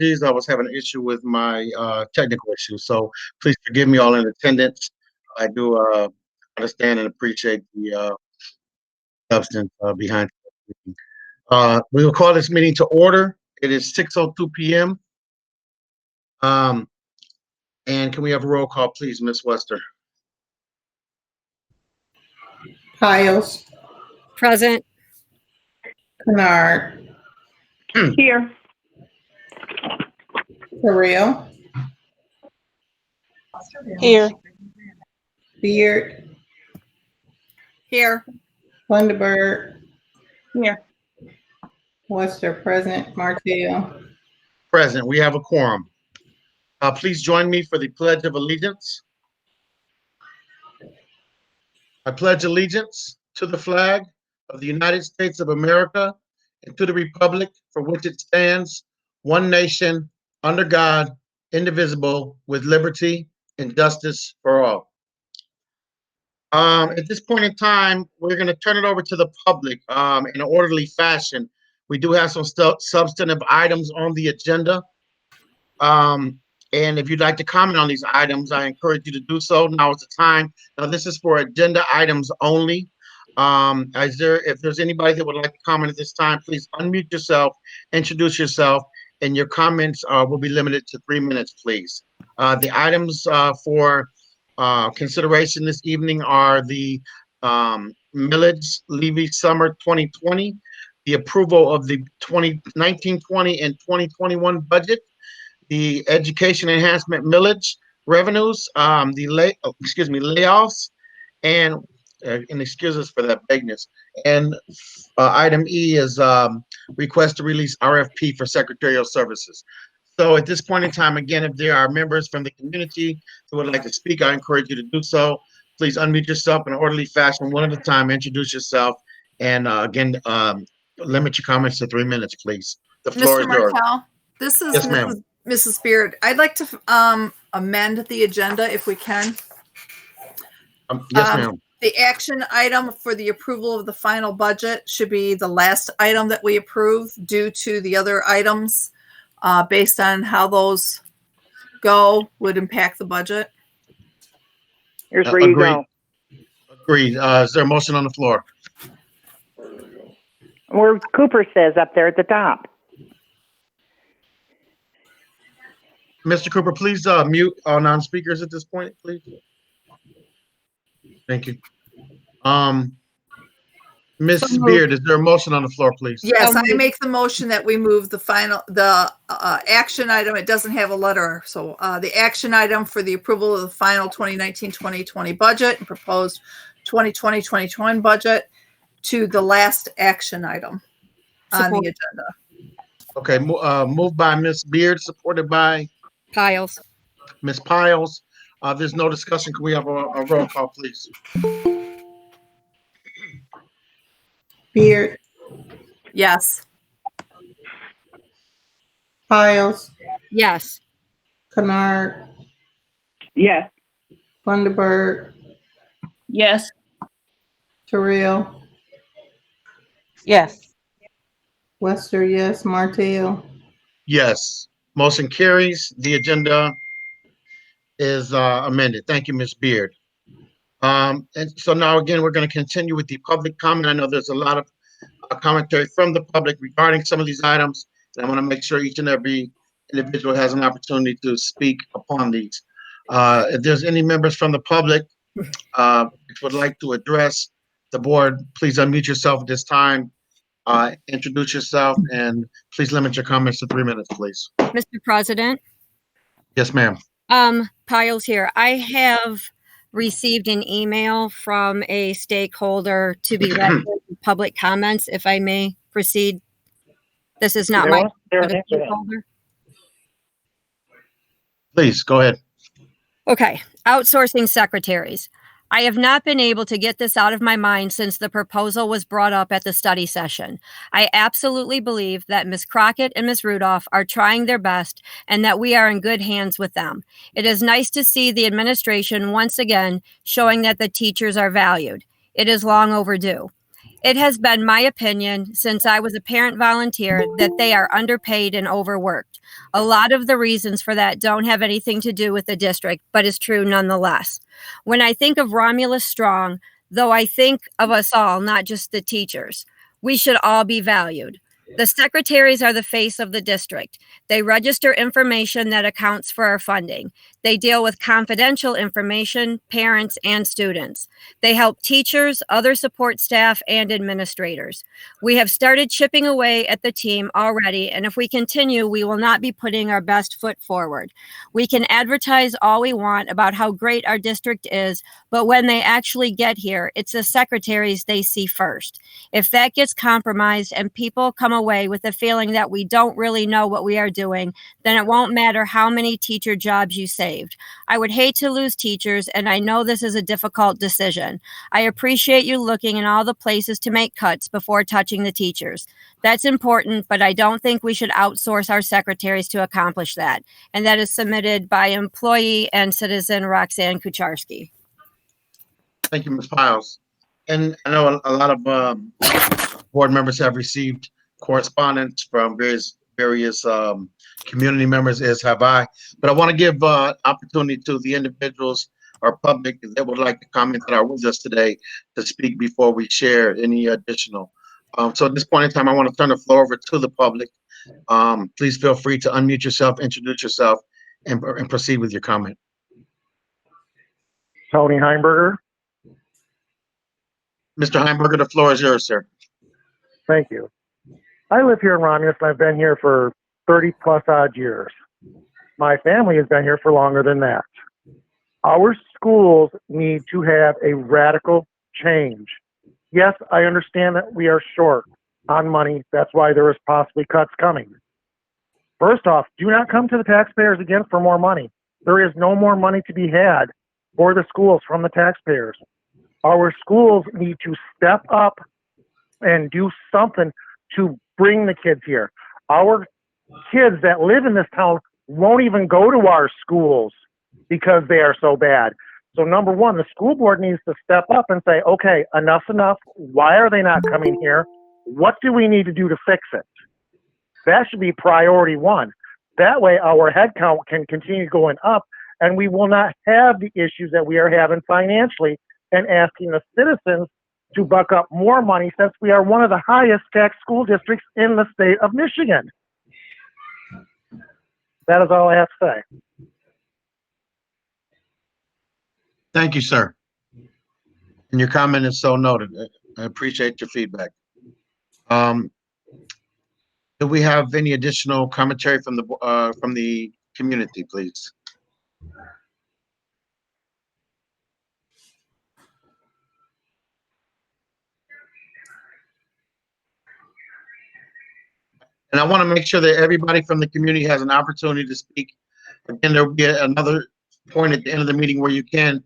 apologies. I was having an issue with my technical issue, so please forgive me all in attendance. I do understand and appreciate the substance behind the meeting. We will call this meeting to order. It is 6:02 p.m. And can we have a roll call, please, Ms. Wester? Piles, Present. Kennard, Here. Terrell, Here. Beard, Here. Thunderbird, Here. Wester present, Martell. Present. We have a quorum. Please join me for the Pledge of Allegiance. I pledge allegiance to the flag of the United States of America and to the republic for which it stands, one nation, under God, indivisible, with liberty and justice for all. At this point in time, we're going to turn it over to the public in an orderly fashion. We do have some substantive items on the agenda. And if you'd like to comment on these items, I encourage you to do so. Now is the time. Now, this is for agenda items only. If there's anybody that would like to comment at this time, please unmute yourself, introduce yourself, and your comments will be limited to 3 minutes, please. The items for consideration this evening are the millage levy summer 2020, the approval of the 2019-20 and 2021 budget, the education enhancement millage revenues, layoffs, and excuse us for that vagueness. And item E is request to release RFP for secretarial services. So at this point in time, again, if there are members from the community who would like to speak, I encourage you to do so. Please unmute yourself in an orderly fashion, one at a time, introduce yourself, and again, limit your comments to 3 minutes, please. The floor is yours. Martell, this is Yes, ma'am. Mrs. Beard. I'd like to amend the agenda if we can. Yes, ma'am. The action item for the approval of the final budget should be the last item that we approve due to the other items based on how those go would impact the budget. Here's where you Agreed. go. Agreed. Is there a motion on the floor? Where Cooper says up there at the top. Mr. Cooper, please mute all non-speakers at this point, please. Thank you. Ms. Beard, is there a motion on the floor, please? Yes, I make the motion that we move the action item. It doesn't have a letter. So the action item for the approval of the final 2019-2020 budget and proposed 2020-2021 budget to the last action item on the agenda. Okay, moved by Ms. Beard, supported by Piles. Ms. Piles. There's no discussion. Can we have a roll call, please? Beard, Yes. Piles, Yes. Kennard, Yes. Thunderbird, Yes. Terrell, Yes. Wester, yes, Martell. Yes. Motion carries. The agenda is amended. Thank you, Ms. Beard. And so now again, we're going to continue with the public comment. I know there's a lot of commentary from the public regarding some of these items. And I want to make sure each and every individual has an opportunity to speak upon these. If there's any members from the public which would like to address the board, please unmute yourself at this time. Introduce yourself and please limit your comments to 3 minutes, please. Mr. President. Yes, ma'am. Piles here. I have received an email from a stakeholder to be read for public comments, if I may proceed. This is not my stakeholder. Please, go ahead. Okay, outsourcing secretaries. I have not been able to get this out of my mind since the proposal was brought up at the study session. I absolutely believe that Ms. Crockett and Ms. Rudolph are trying their best and that we are in good hands with them. It is nice to see the administration once again showing that the teachers are valued. It is long overdue. It has been my opinion since I was a parent volunteer that they are underpaid and overworked. A lot of the reasons for that don't have anything to do with the district, but is true nonetheless. When I think of Romulus Strong, though I think of us all, not just the teachers, we should all be valued. The secretaries are the face of the district. They register information that accounts for our funding. They deal with confidential information, parents, and students. They help teachers, other support staff, and administrators. We have started chipping away at the team already, and if we continue, we will not be putting our best foot forward. We can advertise all we want about how great our district is, but when they actually get here, it's the secretaries they see first. If that gets compromised and people come away with the feeling that we don't really know what we are doing, then it won't matter how many teacher jobs you saved. I would hate to lose teachers, and I know this is a difficult decision. I appreciate you looking in all the places to make cuts before touching the teachers. That's important, but I don't think we should outsource our secretaries to accomplish that. And that is submitted by employee and citizen Roxanne Kucharski. Thank you, Ms. Piles. And I know a lot of board members have received correspondence from various community members, as have I. But I want to give opportunity to the individuals or public that would like to comment that are with us today to speak before we share any additional. So at this point in time, I want to turn the floor over to the public. Please feel free to unmute yourself, introduce yourself, and proceed with your comment. Tony Heimberger. Mr. Heimberger, the floor is yours, sir. Thank you. I live here in Romulus, and I've been here for 30 plus odd years. My family has been here for longer than that. Our schools need to have a radical change. Yes, I understand that we are short on money. That's why there is possibly cuts coming. First off, do not come to the taxpayers again for more money. There is no more money to be had for the schools from the taxpayers. Our schools need to step up and do something to bring the kids here. Our kids that live in this town won't even go to our schools because they are so bad. So number one, the school board needs to step up and say, okay, enough's enough. Why are they not coming here? What do we need to do to fix it? That should be priority one. That way our head count can continue going up and we will not have the issues that we are having financially and asking the citizens to buck up more money since we are one of the highest tax school districts in the state of Michigan. That is all I have to say. Thank you, sir. And your comment is so noted. I appreciate your feedback. Do we have any additional commentary from the community, please? And I want to make sure that everybody from the community has an opportunity to speak. Again, there'll be another point at the end of the meeting where you can.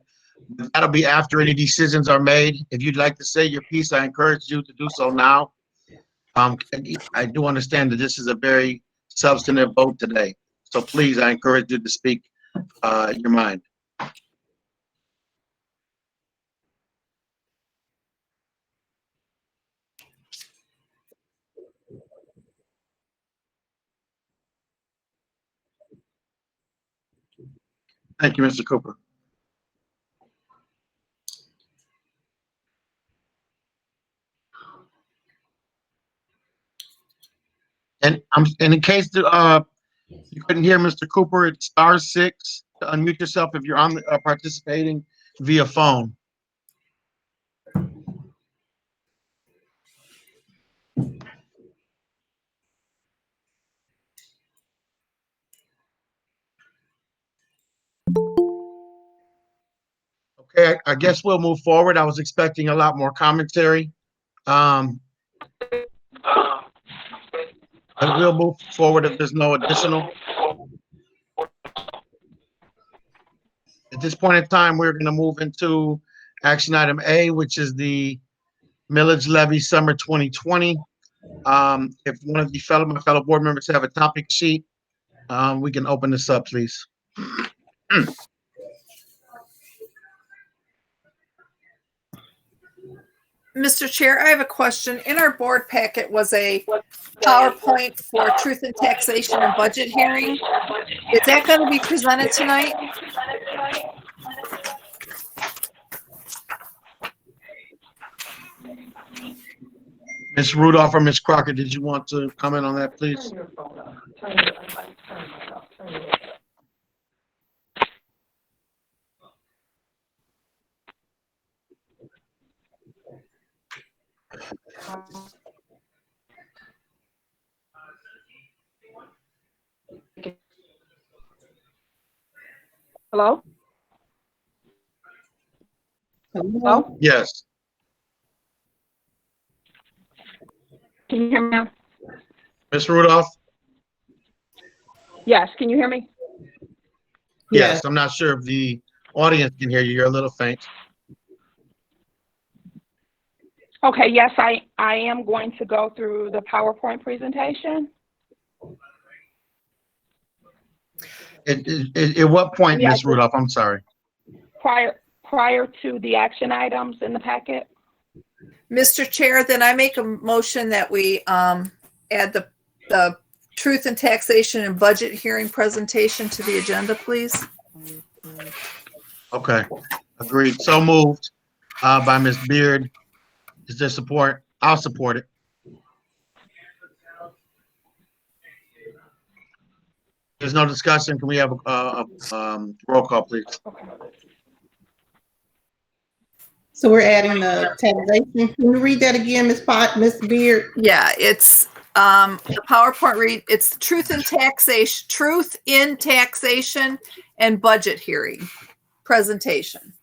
That'll be after any decisions are made. If you'd like to say your piece, I encourage you to do so now. I do understand that this is a very substantive vote today. So please, I encourage you to speak your mind. Thank you, Mr. Cooper. And in case you couldn't hear Mr. Cooper, it's *6 to unmute yourself if you're on participating via phone. Okay, I guess we'll move forward. I was expecting a lot more commentary. But we'll move forward if there's no additional. At this point in time, we're going to move into action item A, which is the millage levy summer 2020. If one of my fellow board members have a topic sheet, we can open this up, please. Mr. Chair, I have a question. In our board packet was a PowerPoint for truth and taxation and budget hearing. Is that going to be presented tonight? Ms. Rudolph or Ms. Crocker, did you want to comment on that, please? Hello? Hello? Yes. Can you hear me now? Ms. Rudolph? Yes, can you hear me? Yes, I'm not sure if the audience can hear you. You're a little faint. Okay, yes, I am going to go through the PowerPoint presentation. At what point, Yeah, Ms. Rudolph? I'm sorry. Prior to the action items in the packet. Mr. Chair, then I make a motion that we add the truth and taxation and budget hearing presentation to the agenda, please. Okay, agreed. So moved by Ms. Beard. Is there support? I'll support it. There's no discussion. Can we have a roll call, please? So we're adding the taxation. Can you read that again, Ms. Beard? Yeah, it's the PowerPoint read. It's truth in taxation and budget hearing presentation.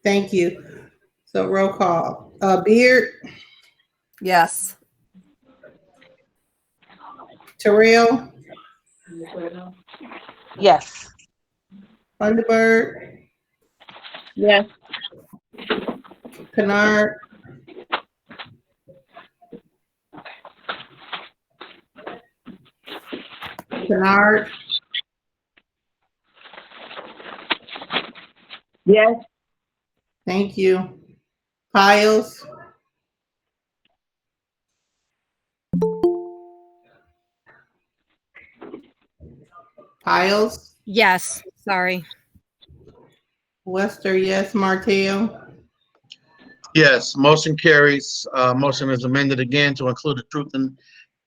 Thank you. So roll call. Beard, Yes. Terrell, Yes. Thunderbird, Yes. Kennard, Yes. thank you. Piles, Yes, sorry. Wester, yes. Martell, Yes, motion carries. Motion is amended again to include the truth and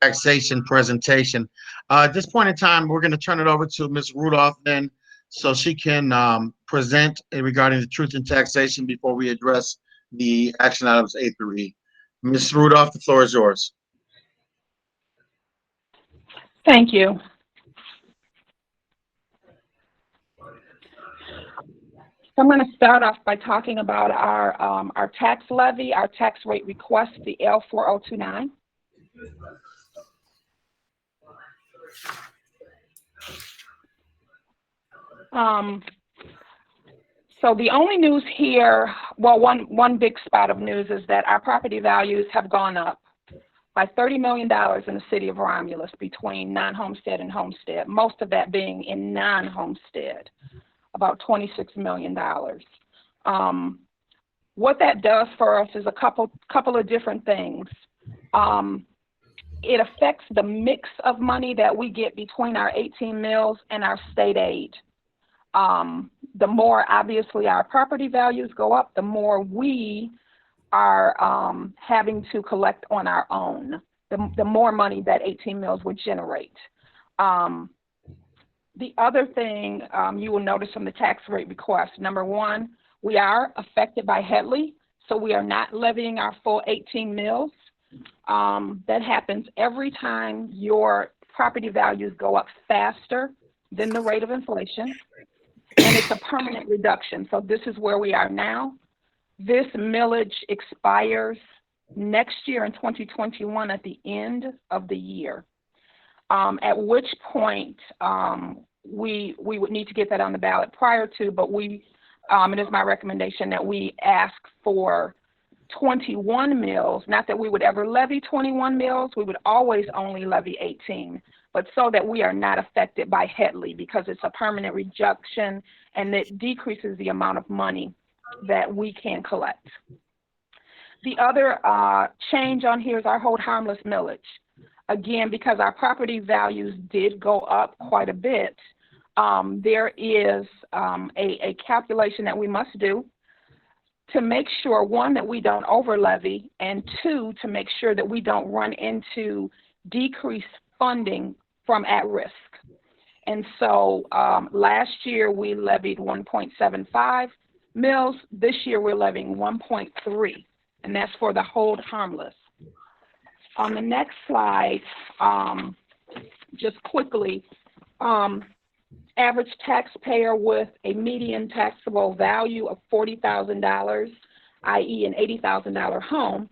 taxation presentation. At this point in time, we're going to turn it over to Ms. Rudolph then, so she can present regarding the truth and taxation before we address the action items A through E. Ms. Rudolph, the floor is yours. Thank you. I'm going to start off by talking about our tax levy, our tax rate request, the L4029. So the only news here, well, one big spot of news is that our property values have gone up by $30 million in the city of Romulus between non-homestead and homestead, most of that being in non-homestead, about $26 million. What that does for us is a couple of different things. It affects the mix of money that we get between our 18 mills and our state aid. The more obviously our property values go up, the more we are having to collect on our own, the more money that 18 mills would generate. The other thing you will notice from the tax rate request, number one, we are affected by Headley, so we are not levying our full 18 mills. That happens every time your property values go up faster than the rate of inflation, and it's a permanent reduction. So this is where we are now. This millage expires next year in 2021 at the end of the year, at which point we would need to get that on the ballot prior to, but it is my recommendation that we ask for 21 mills. Not that we would ever levy 21 mills, we would always only levy 18, but so that we are not affected by Headley, because it's a permanent reduction and it decreases the amount of money that we can collect. The other change on here is our hold harmless millage. Again, because our property values did go up quite a bit, there is a calculation that we must do to make sure, one, that we don't over levy, and two, to make sure that we don't run into decreased funding from at risk. And so last year we levied 1.75 mills. This year we're levying 1.3, and that's for the hold harmless. On the next slide, just quickly, average taxpayer with a median taxable value of $40,000, i.e. an $80,000 home,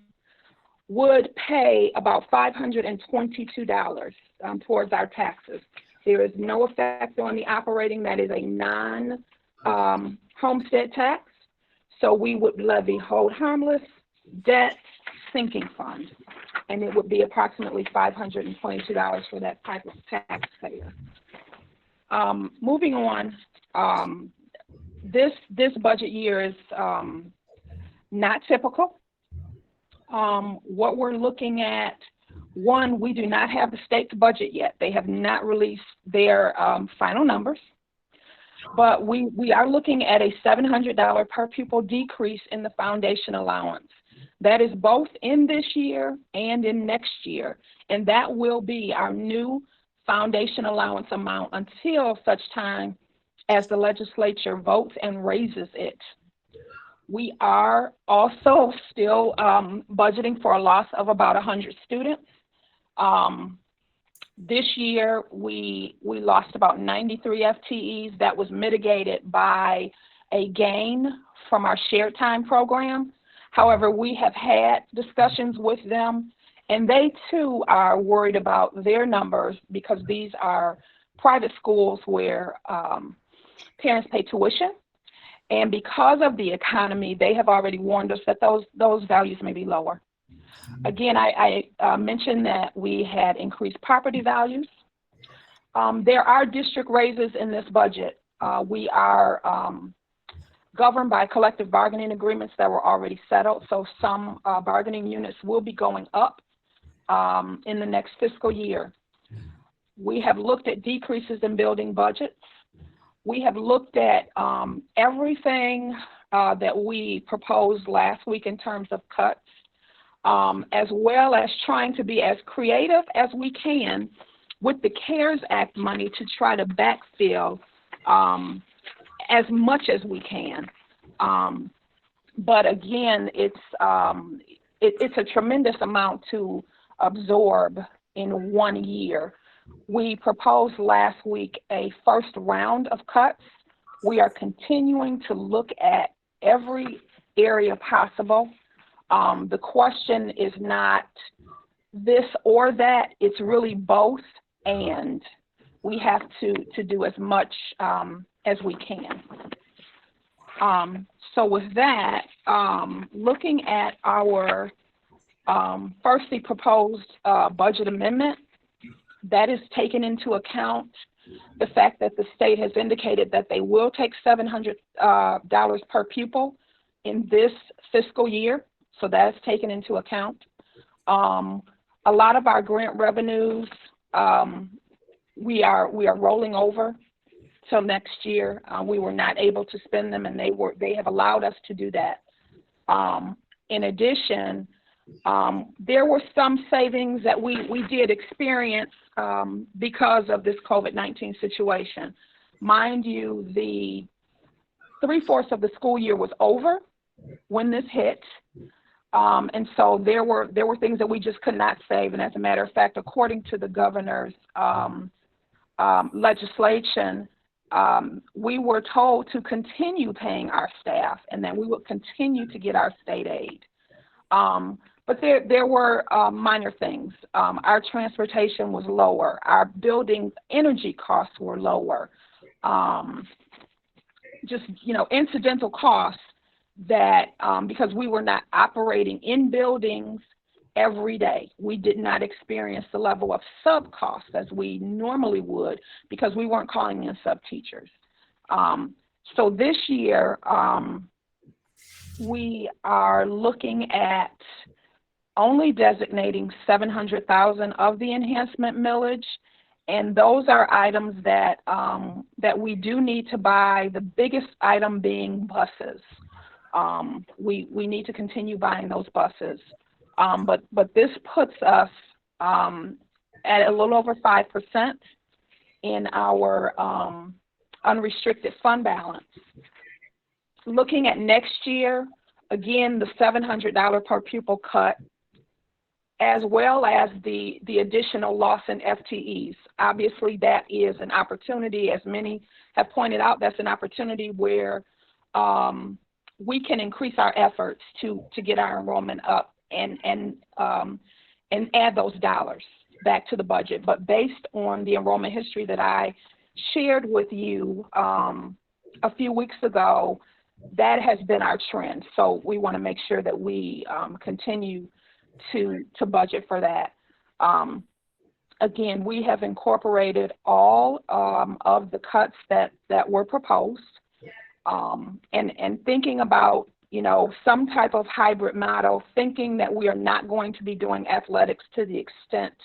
would pay about $522 towards our taxes. There is no effect on the operating. That is a non-homestead tax. So we would levy hold harmless, debt, sinking fund, and it would be approximately $522 for that type of taxpayer. Moving on, this budget year is not typical. What we're looking at, one, we do not have the state's budget yet. They have not released their final numbers, but we are looking at a $700 per pupil decrease in the foundation allowance. That is both in this year and in next year, and that will be our new foundation allowance amount until such time as the legislature votes and raises it. We are also still budgeting for a loss of about 100 students. This year, we lost about 93 FTEs. That was mitigated by a gain from our shared time program. However, we have had discussions with them, and they too are worried about their numbers because these are private schools where parents pay tuition. And because of the economy, they have already warned us that those values may be lower. Again, I mentioned that we had increased property values. There are district raises in this budget. We are governed by collective bargaining agreements that were already settled, so some bargaining units will be going up in the next fiscal year. We have looked at decreases in building budgets. We have looked at everything that we proposed last week in terms of cuts, as well as trying to be as creative as we can with the CARES Act money to try to backfill as much as we can. But again, it's a tremendous amount to absorb in 1 year. We proposed last week a first round of cuts. We are continuing to look at every area possible. The question is not this or that, it's really both, and we have to do as much as we can. So with that, looking at our firstly proposed budget amendment, that is taken into account the fact that the state has indicated that they will take $700 per pupil in this fiscal year. So that's taken into account. A lot of our grant revenues, we are rolling over till next year. We were not able to spend them, and they have allowed us to do that. In addition, there were some savings that we did experience because of this COVID-19 situation. Mind you, the 3/4 of the school year was over when this hit. And so there were things that we just could not save. And as a matter of fact, according to the governor's legislation, we were told to continue paying our staff and that we would continue to get our state aid. But there were minor things. Our transportation was lower. Our building energy costs were lower. Just, incidental costs that because we were not operating in buildings every day, we did not experience the level of sub costs as we normally would because we weren't calling in sub teachers. So this year, we are looking at only designating $700,000 of the enhancement millage, and those are items that that we do need to buy. The biggest item being buses. We need to continue buying those buses, but this puts us at a little over 5% in our unrestricted fund balance. Looking at next year, again, the $700 per pupil cut, as well as the additional loss in FTEs. Obviously, that is an opportunity, as many have pointed out, that's an opportunity where we can increase our efforts to get our enrollment up and add those dollars back to the budget. But based on the enrollment history that I shared with you a few weeks ago, that has been our trend. So we want to make sure that we continue to budget for that. Again, we have incorporated all of the cuts that were proposed, and thinking about, you know, some type of hybrid model, thinking that we are not going to be doing athletics to the extent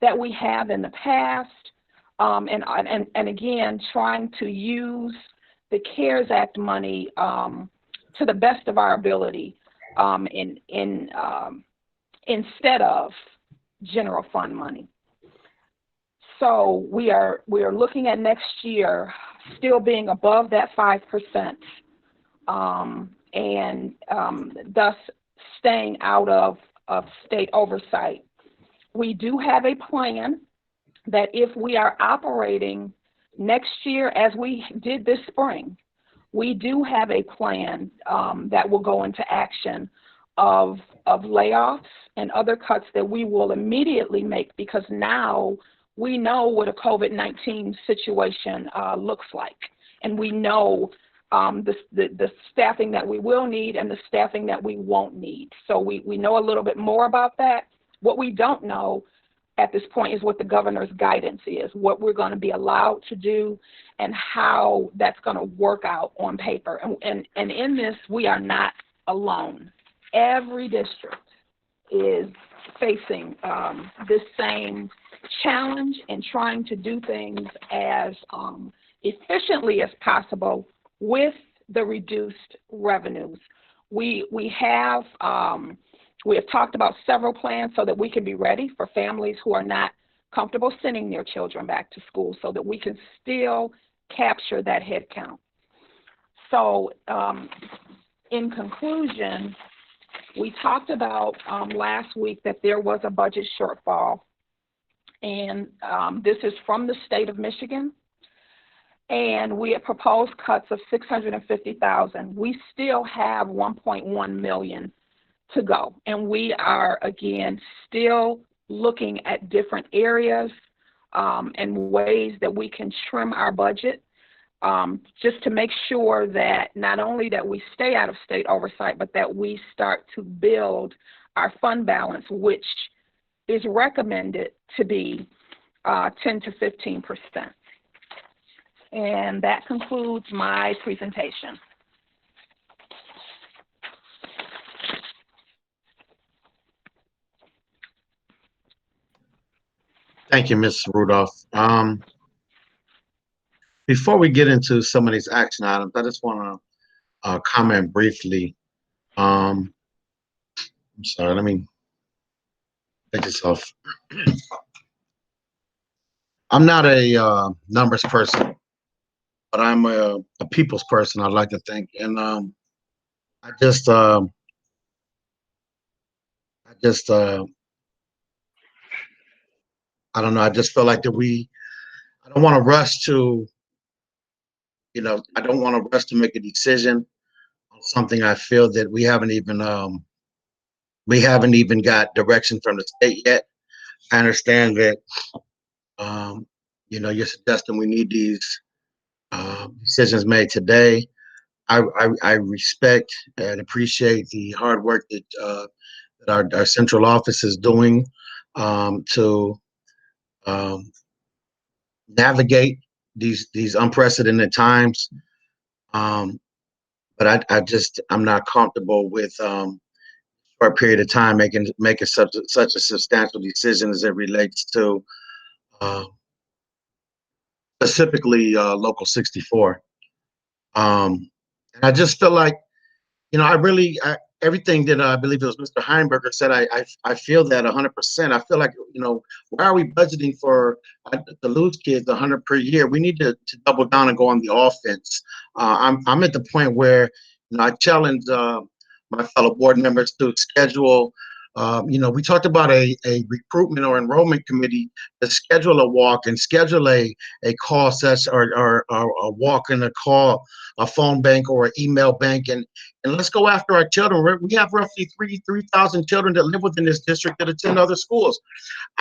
that we have in the past, and again, trying to use the CARES Act money to the best of our ability instead of general fund money. So we are looking at next year still being above that 5%, and thus staying out of state oversight. We do have a plan that if we are operating next year as we did this spring, we do have a plan that will go into action of layoffs and other cuts that we will immediately make, because now we know what a COVID-19 situation looks like, and we know the staffing that we will need and the staffing that we won't need. So we know a little bit more about that. What we don't know at this point is what the governor's guidance is, what we're going to be allowed to do, and how that's going to work out on paper. And in this, we are not alone. Every district is facing this same challenge and trying to do things as efficiently as possible with the reduced revenues. We have talked about several plans so that we can be ready for families who are not comfortable sending their children back to school, so that we can still capture that head count. So in conclusion, we talked about last week that there was a budget shortfall, and this is from the state of Michigan, and we had proposed cuts of $650,000. We still have $1.1 million to go, and we are again still looking at different areas and ways that we can trim our budget, just to make sure that not only that we stay out of state oversight, but that we start to build our fund balance, which is recommended to be 10 to 15%. And that concludes my presentation. Thank you, Ms. Rudolph. Before we get into some of these action items, I just want to comment briefly. I'm sorry, let me take this off. I'm not a numbers person, but I'm a people's person, I'd like to think. And I don't know, I just feel like that I don't want to rush to, I don't want to rush to make a decision on something I feel that we haven't even got direction from the state yet. I understand that, you're suggesting we need these decisions made today. I respect and appreciate the hard work that our central office is doing to navigate these unprecedented times. But I'm not comfortable with for a period of time making such a substantial decision as it relates to uh, specifically Local 64. And I just feel like, everything that I believe it was Mr. Heinberger said, I feel that 100%. I feel like, why are we budgeting for the lose kids 100 per year? We need to double down and go on the offense. I'm at the point where, I challenge my fellow board members to schedule. We talked about a recruitment or enrollment committee to schedule a walk and schedule a call session or a walk and a call, a phone bank or an email bank, and let's go after our children. We have roughly 3,000 children that live within this district that attend other schools.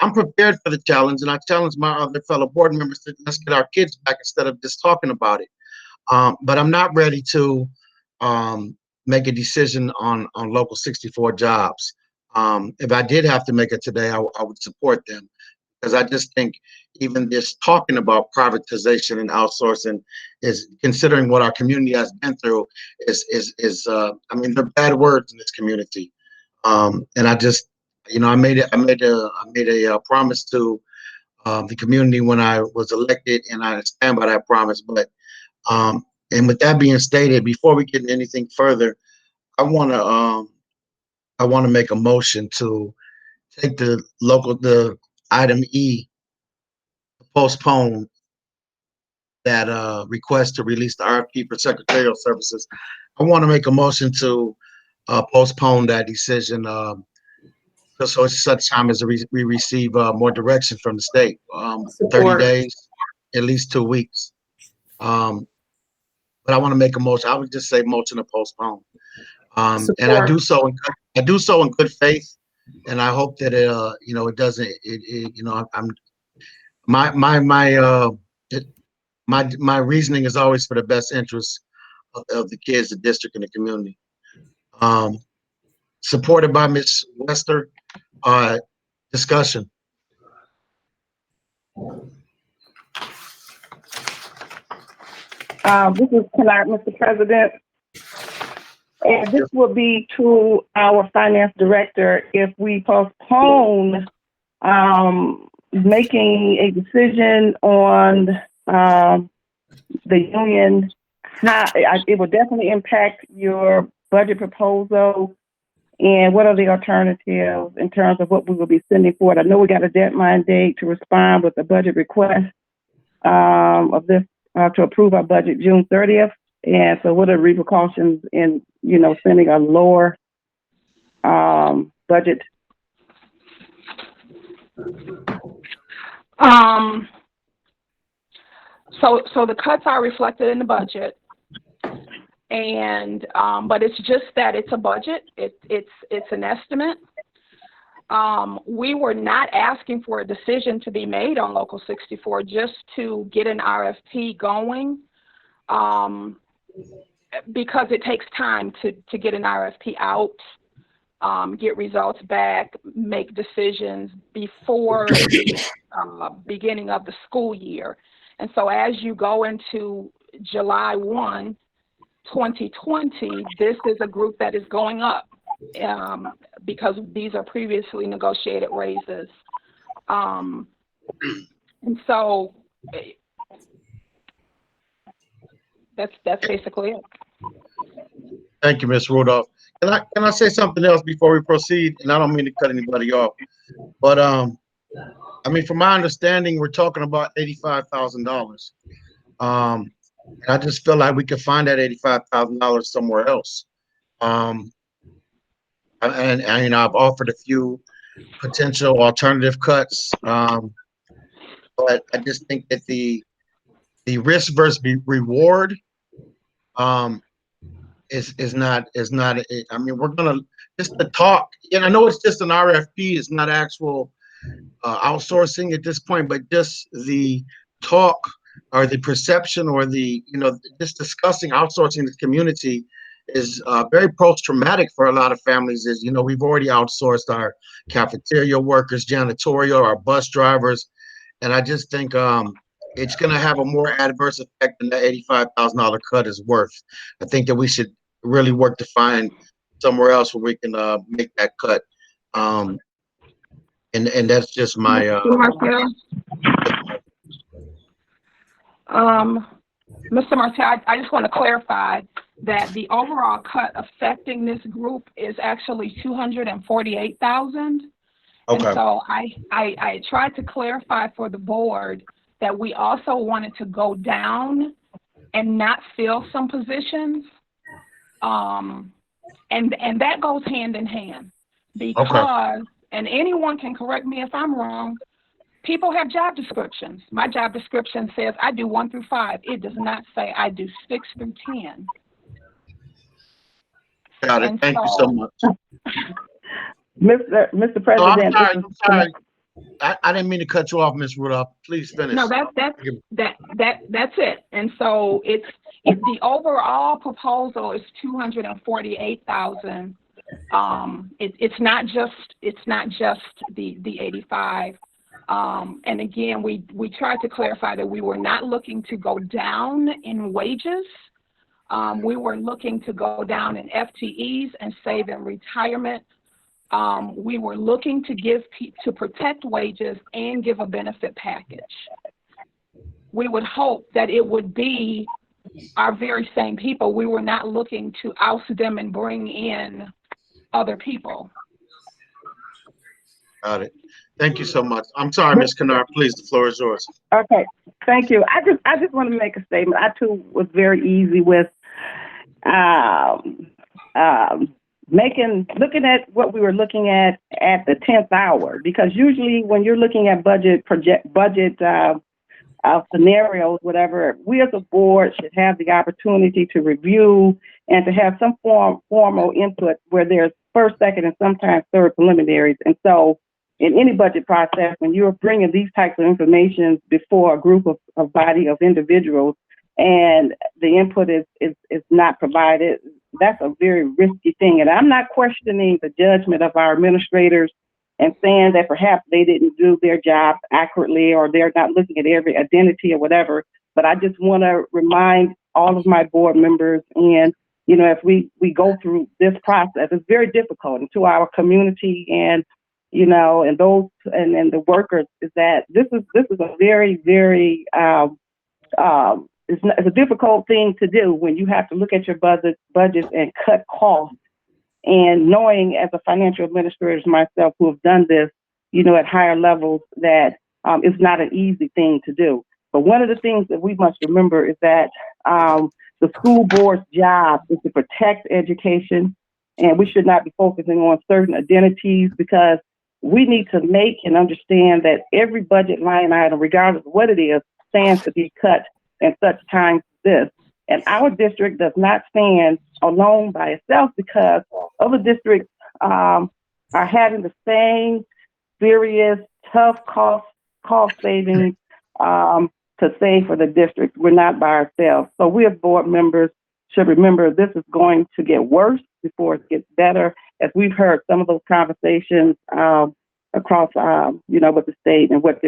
I'm prepared for the challenge, and I challenge my other fellow board members to let's get our kids back instead of just talking about it. But I'm not ready to make a decision on Local 64 jobs. If I did have to make it today, I would support them, because I just think even this talking about privatization and outsourcing is, considering what our community has been through, they're bad words in this community. And I just, I made a promise to the community when I was elected, and I stand by that promise. But and with that being stated, before we get into anything further, I want to make a motion to take the item E, postpone that request to release the RFP for secretarial services. I want to make a motion to postpone that decision so it's such time as we receive more direction from the state. 30 days, at least 2 weeks. But I want to make a motion. I would just say motion to postpone. And I do so in good faith, and I hope that it doesn't. My reasoning is always for the best interest of the kids, the district, and the community. Supported by Ms. Wester. Discussion. This is Kennard, Mr. President. And this will be to our finance director. If we postpone making a decision on the union, it will definitely impact your budget proposal. And what are the alternatives in terms of what we will be sending forward? I know we got a deadline date to respond with the budget request of this to approve our budget June 30th. And so what are the repercussions in, sending a lower budget? So the cuts are reflected in the budget. And but it's just that it's a budget. It's an estimate. We were not asking for a decision to be made on Local 64, just to get an RFP going, because it takes time to get an RFP out, get results back, make decisions before the beginning of the school year. And so as you go into July 1, 2020, this is a group that is going up because these are previously negotiated raises. And so that's basically it. Thank you, Ms. Rudolph. Can I say something else before we proceed? And I don't mean to cut anybody off, but from my understanding, we're talking about $85,000. I just feel like we could find that $85,000 somewhere else. And I've offered a few potential alternative cuts, but I just think that the risk versus reward is not. We're gonna just the talk, and I know it's just an RFP. It's not actual outsourcing at this point, but just the talk or the perception or the, just discussing outsourcing the community is very post-traumatic for a lot of families. Is, we've already outsourced our cafeteria workers, janitorial, our bus drivers. And I just think it's going to have a more adverse effect than the $85,000 cut is worth. I think that we should really work to find somewhere else where we can make that cut. And that's just my. Mr. Martel, I just want to clarify that the overall cut affecting this group is actually 248,000. Okay. And so I tried to clarify for the board that we also wanted to go down and not fill some positions. And that goes hand in hand because, and anyone can correct me if I'm wrong, people have job descriptions. My job description says I do 1 through 5. It does not say I do 6 through 10. Got it. And Thank you so much. Mr. President. I'm sorry. I didn't mean to cut you off, Ms. Rudolph. Please finish. No, that's it. And so it's the overall proposal is 248,000. It's not just the 85. And again, we tried to clarify that we were not looking to go down in wages. We were looking to go down in FTEs and save in retirement. We were looking to protect wages and give a benefit package. We would hope that it would be our very same people. We were not looking to oust them and bring in other people. Got it. Thank you so much. I'm sorry, Ms. Kennard, please, the floor is yours. Okay, thank you. I just want to make a statement. I too was very easy with looking at what we were looking at the 10th hour, because usually when you're looking at budget scenarios, whatever, we as a board should have the opportunity to review and to have some formal input where there's first, second, and sometimes third preliminaries. And so in any budget process, when you're bringing these types of information before a group of body of individuals and the input is not provided, that's a very risky thing. And I'm not questioning the judgment of our administrators and saying that perhaps they didn't do their job accurately or they're not looking at every identity or whatever. But I just want to remind all of my board members, and, if we go through this process, it's very difficult, and to our community and, and those and the workers, is that this is a very, very, it's a difficult thing to do when you have to look at your budgets and cut costs. And knowing as a financial administrator myself who have done this, at higher levels, that it's not an easy thing to do. But one of the things that we must remember is that the school board's job is to protect education, and we should not be focusing on certain identities, because we need to make and understand that every budget line item, regardless of what it is, stands to be cut in such times as this. And our district does not stand alone by itself, because other districts are having the same serious, tough cost savings to save for the district. We're not by ourselves. So we as board members should remember this is going to get worse before it gets better, as we've heard some of those conversations across, with the state and what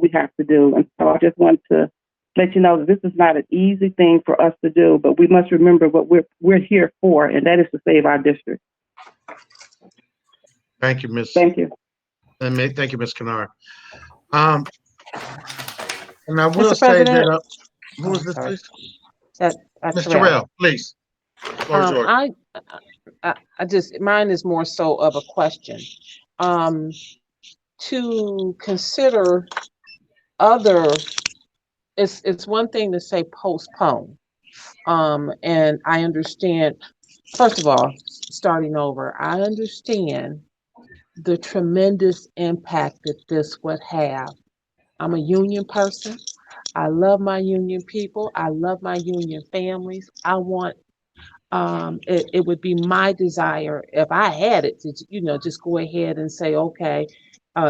we have to do. And so I just want to let you know that this is not an easy thing for us to do, but we must remember what we're here for, and that is to save our district. Thank you, Ms. Thank you. And thank you, Ms. Kennard. And I will Mr. say President, that, who was this, sorry. please? Ms. Terrell, please. The floor is yours. I just, mine is more so of a question. To consider other, it's one thing to say postpone. And I understand, first of all, starting over, I understand the tremendous impact that this would have. I'm a union person. I love my union people. I love my union families. I want, it would be my desire, if I had it, to, just go ahead and say, okay,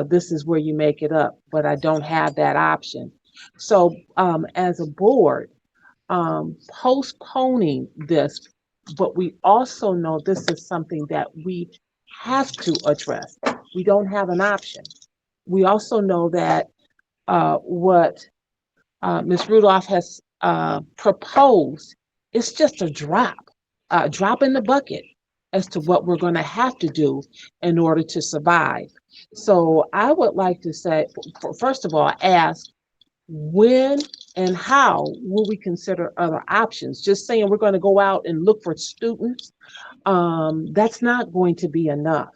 this is where you make it up, but I don't have that option. So as a board, postponing this, but we also know this is something that we have to address. We don't have an option. We also know that what Ms. Rudolph has proposed is just a drop in the bucket as to what we're going to have to do in order to survive. So I would like to say, first of all, ask when and how will we consider other options? Just saying we're going to go out and look for students, that's not going to be enough.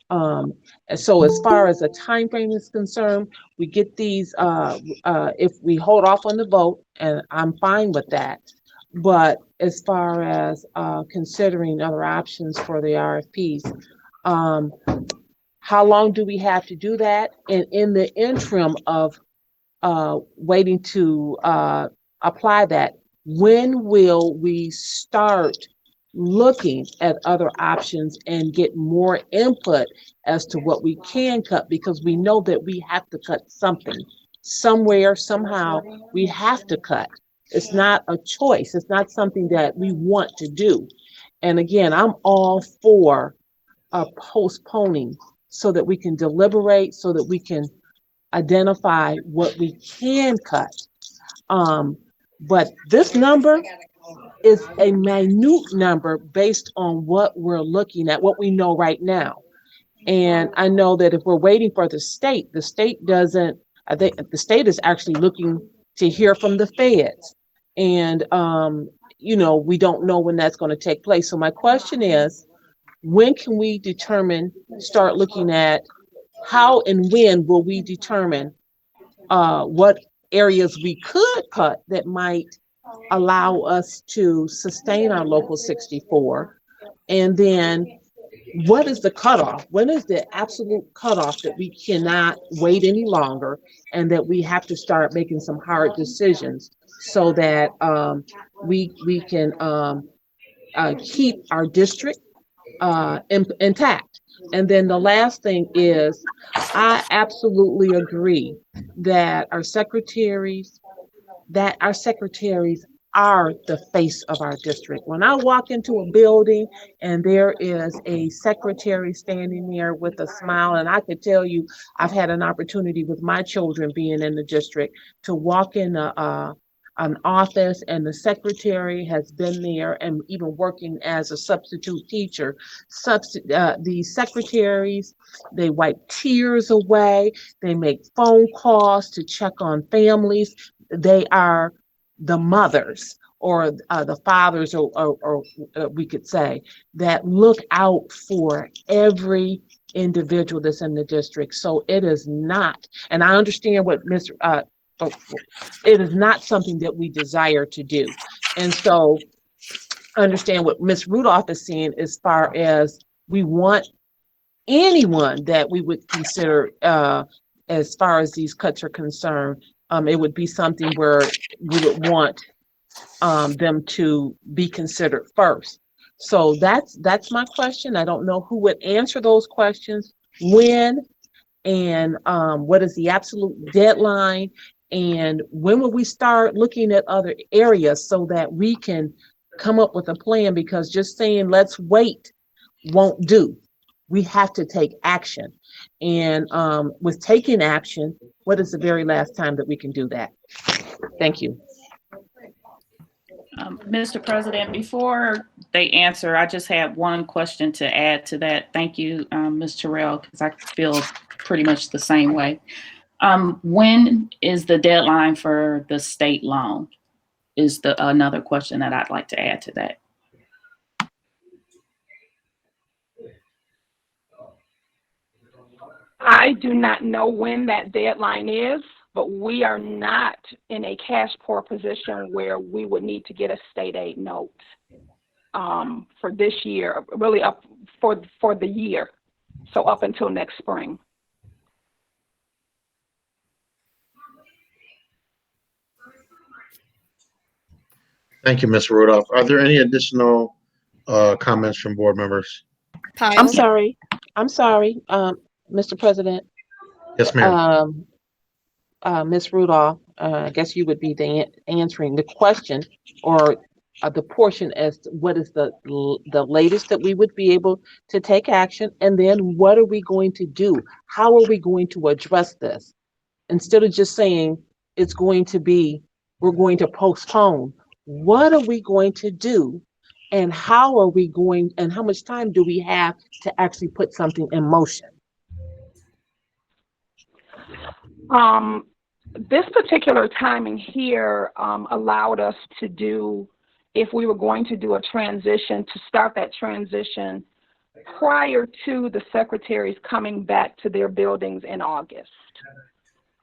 And so as far as the time frame is concerned, we get these, if we hold off on the vote, and I'm fine with that. But as far as considering other options for the RFPs, how long do we have to do that? And in the interim of waiting to apply that, when will we start looking at other options and get more input as to what we can cut? Because we know that we have to cut something. Somewhere, somehow, we have to cut. It's not a choice. It's not something that we want to do. And again, I'm all for postponing so that we can deliberate, so that we can identify what we can cut. But this number is a minute number based on what we're looking at, what we know right now. And I know that if we're waiting for the state doesn't, I think the state is actually looking to hear from the feds. And, we don't know when that's going to take place. So my question is, when can we start looking at how and when will we determine what areas we could cut that might allow us to sustain our local 64? And then what is the cutoff? When is the absolute cutoff that we cannot wait any longer and that we have to start making some hard decisions so that we can keep our district intact? And then the last thing is, I absolutely agree that our secretaries are the face of our district. When I walk into a building and there is a secretary standing there with a smile, and I could tell you, I've had an opportunity with my children being in the district to walk in an office and the secretary has been there and even working as a substitute teacher. The secretaries, they wipe tears away. They make phone calls to check on families. They are the mothers or the fathers, or we could say, that look out for every individual that's in the district. So it is not, and I understand what it is not something that we desire to do. And so understand what Ms. Rudolph is saying as far as we want anyone that we would consider as far as these cuts are concerned. It would be something where we would want them to be considered first. So that's my question. I don't know who would answer those questions, when, and what is the absolute deadline, and when will we start looking at other areas so that we can come up with a plan? Because just saying let's wait won't do. We have to take action. And with taking action, what is the very last time that we can do that? Thank you. Mr. President, before they answer, I just have one question to add to that. Thank you, Ms. Terrell, because I feel pretty much the same way. When is the deadline for the state loan? Is another question that I'd like to add to that. I do not know when that deadline is, but we are not in a cash poor position where we would need to get a state aid note for this year, really up for the year. So up until next spring. Thank you, Ms. Rudolph. Are there any additional comments from board members? I'm sorry, Mr. President. Yes, ma'am. Ms. Rudolph, I guess you would be answering the question or the portion as to what is the latest that we would be able to take action, and then what are we going to do? How are we going to address this? Instead of just saying it's going to be, we're going to postpone, what are we going to do? And how are we going, and how much time do we have to actually put something in motion? This particular timing here allowed us to do, if we were going to do a transition, to start that transition prior to the secretaries coming back to their buildings in August.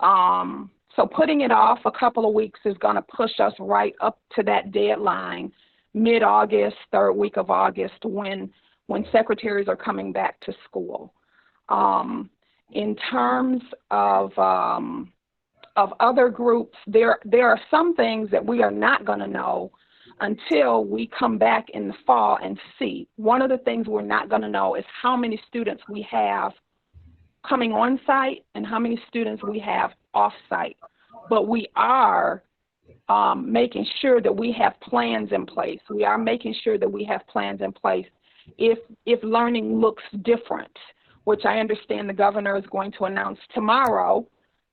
So putting it off a couple of weeks is going to push us right up to that deadline, mid-August, third week of August, when secretaries are coming back to school. In terms of other groups, there are some things that we are not going to know until we come back in the fall and see. One of the things we're not going to know is how many students we have coming on site and how many students we have off site. But we are making sure that we have plans in place. We are making sure that we have plans in place if learning looks different, which I understand the governor is going to announce tomorrow.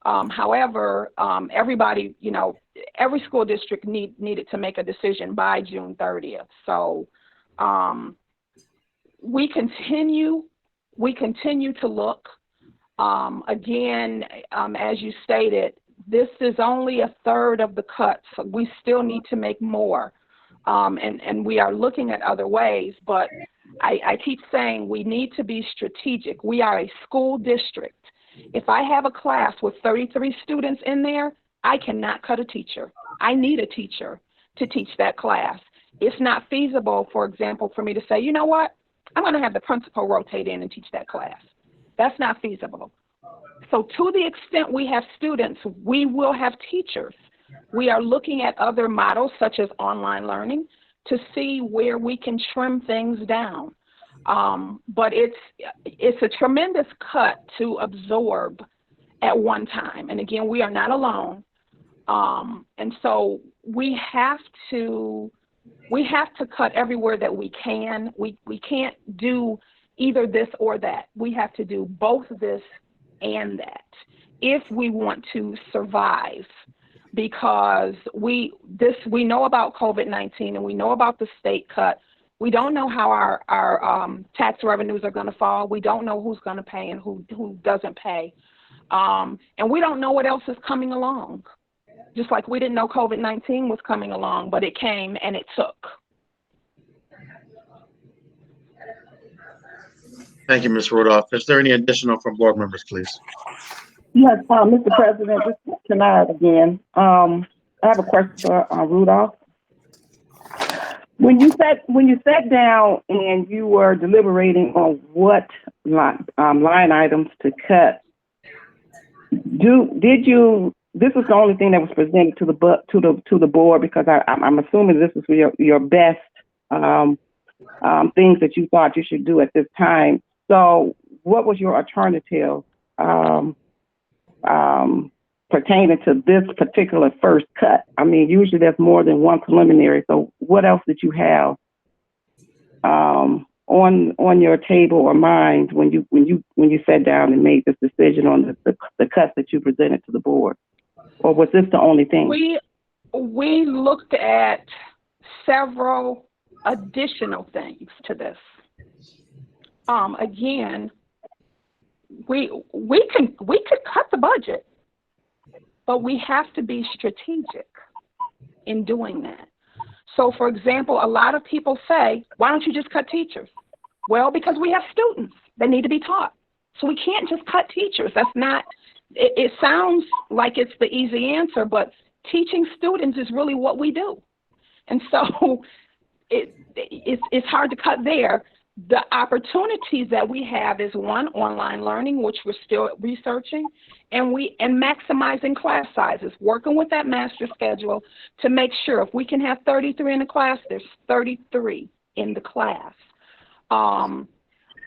However, everybody, every school district needed to make a decision by June 30th. So we continue to look. Again, as you stated, this is only a third of the cuts. So we still need to make more. And we are looking at other ways, but I keep saying we need to be strategic. We are a school district. If I have a class with 33 students in there, I cannot cut a teacher. I need a teacher to teach that class. It's not feasible, for example, for me to say, you know what, I'm going to have the principal rotate in and teach that class. That's not feasible. So to the extent we have students, we will have teachers. We are looking at other models such as online learning to see where we can trim things down. But it's a tremendous cut to absorb at one time. And again, we are not alone. And so we have to cut everywhere that we can. We can't do either this or that. We have to do both this and that if we want to survive, because we know about COVID-19 and we know about the state cut. We don't know how our tax revenues are going to fall. We don't know who's going to pay and who doesn't pay. And we don't know what else is coming along. Just like we didn't know COVID-19 was coming along, but it came and it took. Thank you, Ms. Rudolph. Is there any additional from board members, please? Yes, Mr. President, this is Tanard again. I have a question for Rudolph. When you sat down and you were deliberating on what line items to cut, did you? This was the only thing that was presented to the board, because I'm assuming this is your best things that you thought you should do at this time. So, what was your alternative pertaining to this particular first cut? I mean, usually there's more than one preliminary. So, what else did you have on your table or mind when you sat down and made this decision on the cuts that you presented to the board? Or was this the only thing? We looked at several additional things to this. Again, we could cut the budget, but we have to be strategic in doing that. So, for example, a lot of people say, why don't you just cut teachers? Well, because we have students that need to be taught. So we can't just cut teachers. That's not, it sounds like it's the easy answer, but teaching students is really what we do. And so it's hard to cut there. The opportunities that we have is one, online learning, which we're still researching, and maximizing class sizes, working with that master schedule to make sure if we can have 33 in the class, there's 33 in the class.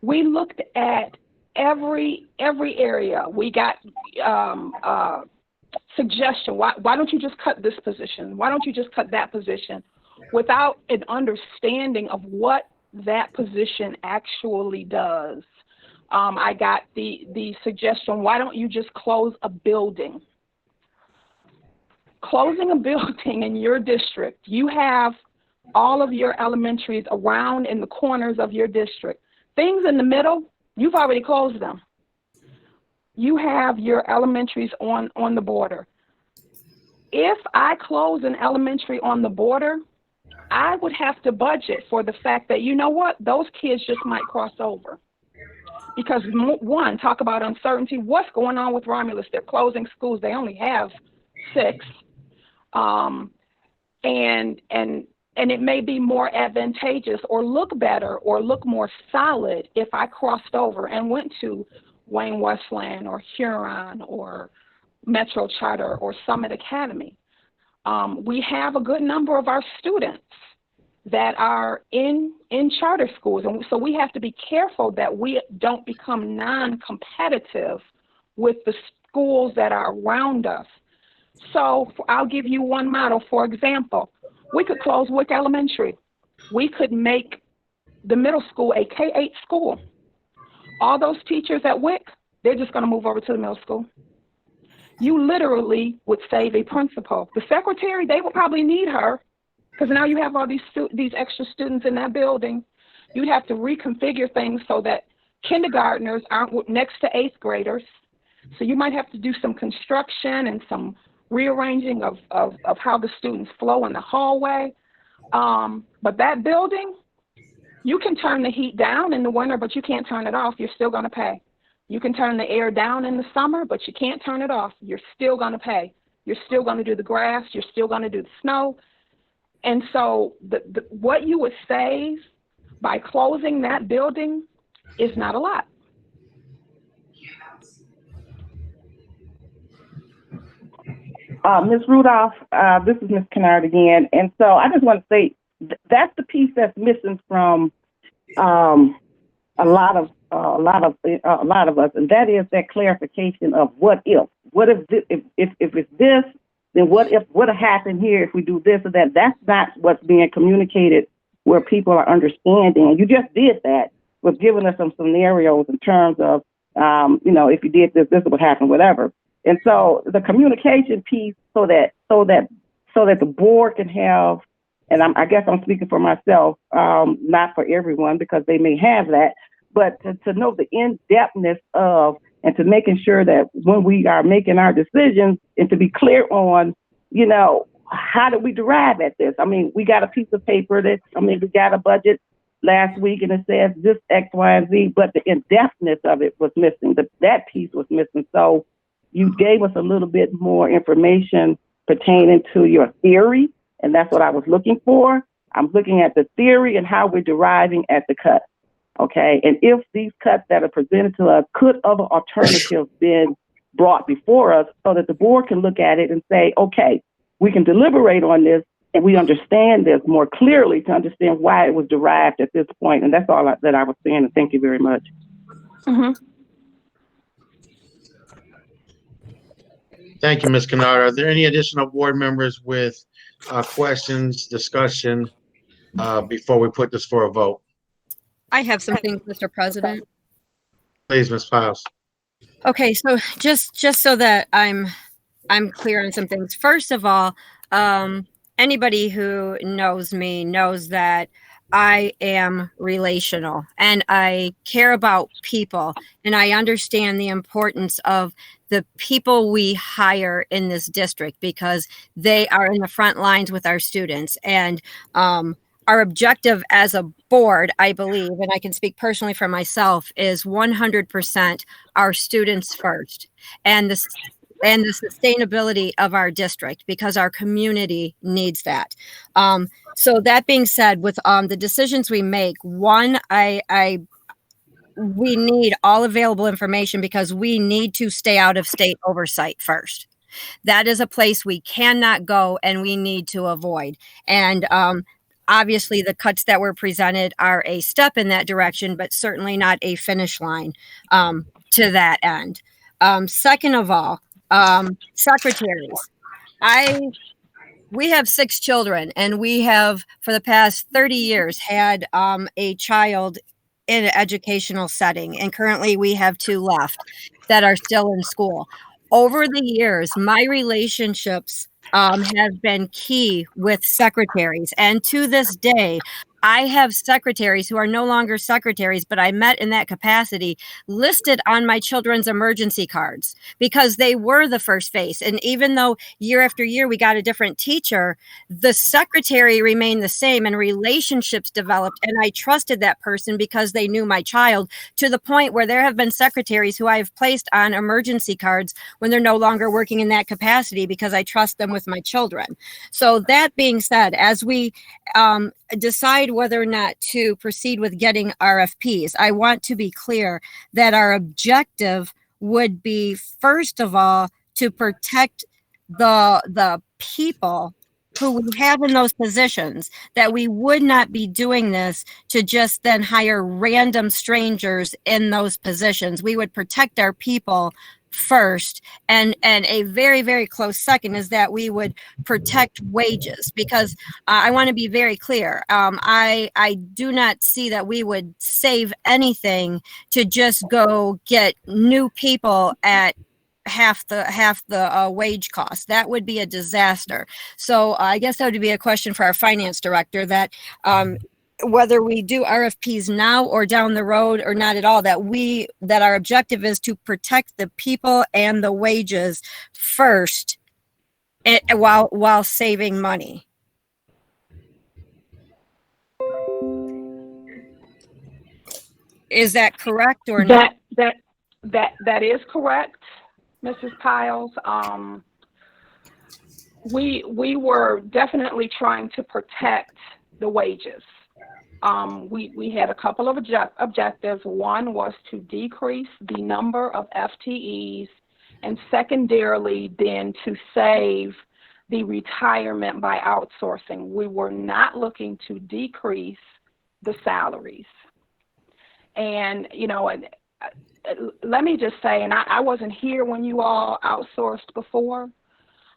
We looked at every area. We got suggestion. Why don't you just cut this position? Why don't you just cut that position? Without an understanding of what that position actually does. I got the suggestion, why don't you just close a building? Closing a building in your district, you have all of your elementaries around in the corners of your district. Things in the middle, you've already closed them. You have your elementaries on the border. If I close an elementary on the border, I would have to budget for the fact that, you know what, those kids just might cross over. Because one, talk about uncertainty. What's going on with Romulus? They're closing schools. They only have 6. And it may be more advantageous or look better or look more solid if I crossed over and went to Wayne Westland or Huron or Metro Charter or Summit Academy. We have a good number of our students that are in charter schools. And so we have to be careful that we don't become non-competitive with the schools that are around us. So I'll give you one model. For example, we could close Wick Elementary. We could make the middle school a K-8 school. All those teachers at Wick, they're just going to move over to the middle school. You literally would save a principal. The secretary, they will probably need her, because now you have all these extra students in that building. You'd have to reconfigure things so that kindergartners aren't next to 8th graders. So you might have to do some construction and some rearranging of how the students flow in the hallway. But that building, you can turn the heat down in the winter, but you can't turn it off. You're still going to pay. You can turn the air down in the summer, but you can't turn it off. You're still going to pay. You're still going to do the grass. You're still going to do the snow. And so what you would save by closing that building is not a lot. Ms. Rudolph, this is Ms. Kennard again. And so I just want to say that's the piece that's missing from a lot of us, and that is that clarification of what if. What if it's this, then what happened here if we do this or that? That's not what's being communicated where people are understanding. And you just did that with giving us some scenarios in terms of, if you did this, this would happen, whatever. And so the communication piece, so that the board can have, and I guess I'm speaking for myself, not for everyone because they may have that, but to know the in-depthness of, and to making sure that when we are making our decisions and to be clear on, how do we derive at this? I mean, we got a piece of paper we got a budget last week and it says this X, Y, and Z, but the in-depthness of it was missing. That piece was missing. So you gave us a little bit more information pertaining to your theory, and that's what I was looking for. I'm looking at the theory and how we're deriving at the cut. Okay, and if these cuts that are presented to us, could other alternatives been brought before us so that the board can look at it and say, okay, we can deliberate on this and we understand this more clearly to understand why it was derived at this point. And that's all that I was saying. And thank you very much. Mm-hmm. Thank you, Ms. Kennard. Are there any additional board members with questions, discussion before we put this for a vote? I have some things, Mr. President. Please, Ms. Files. Okay, so just so that I'm clear on some things. First of all, anybody who knows me knows that I am relational and I care about people, and I understand the importance of the people we hire in this district because they are in the front lines with our students. And our objective as a board, I believe, and I can speak personally for myself, is 100% our students first and the sustainability of our district because our community needs that. So that being said, with the decisions we make, one, we need all available information because we need to stay out of state oversight first. That is a place we cannot go and we need to avoid. And obviously, the cuts that were presented are a step in that direction, but certainly not a finish line to that end. Second of all, secretaries. We have 6 children, and we have, for the past 30 years, had a child in an educational setting. And currently we have 2 left that are still in school. Over the years, my relationships have been key with secretaries. And to this day, I have secretaries who are no longer secretaries, but I met in that capacity, listed on my children's emergency cards because they were the first face. And even though year after year we got a different teacher, the secretary remained the same and relationships developed. And I trusted that person because they knew my child, to the point where there have been secretaries who I have placed on emergency cards when they're no longer working in that capacity because I trust them with my children. So that being said, as we decide whether or not to proceed with getting RFPs, I want to be clear that our objective would be, first of all, to protect the people who we have in those positions, that we would not be doing this to just then hire random strangers in those positions. We would protect our people first, and a very, very close second is that we would protect wages, because I want to be very clear. I do not see that we would save anything to just go get new people at half the wage cost. That would be a disaster. So I guess that would be a question for our finance director, that whether we do RFPs now or down the road or not at all, that our objective is to protect the people and the wages first, while saving money. Is that correct or not? That is correct, Mrs. Piles. We were definitely trying to protect the wages. We had a couple of objectives. One was to decrease the number of FTEs, and secondarily then to save the retirement by outsourcing. We were not looking to decrease the salaries. And, let me just say, and I wasn't here when you all outsourced before,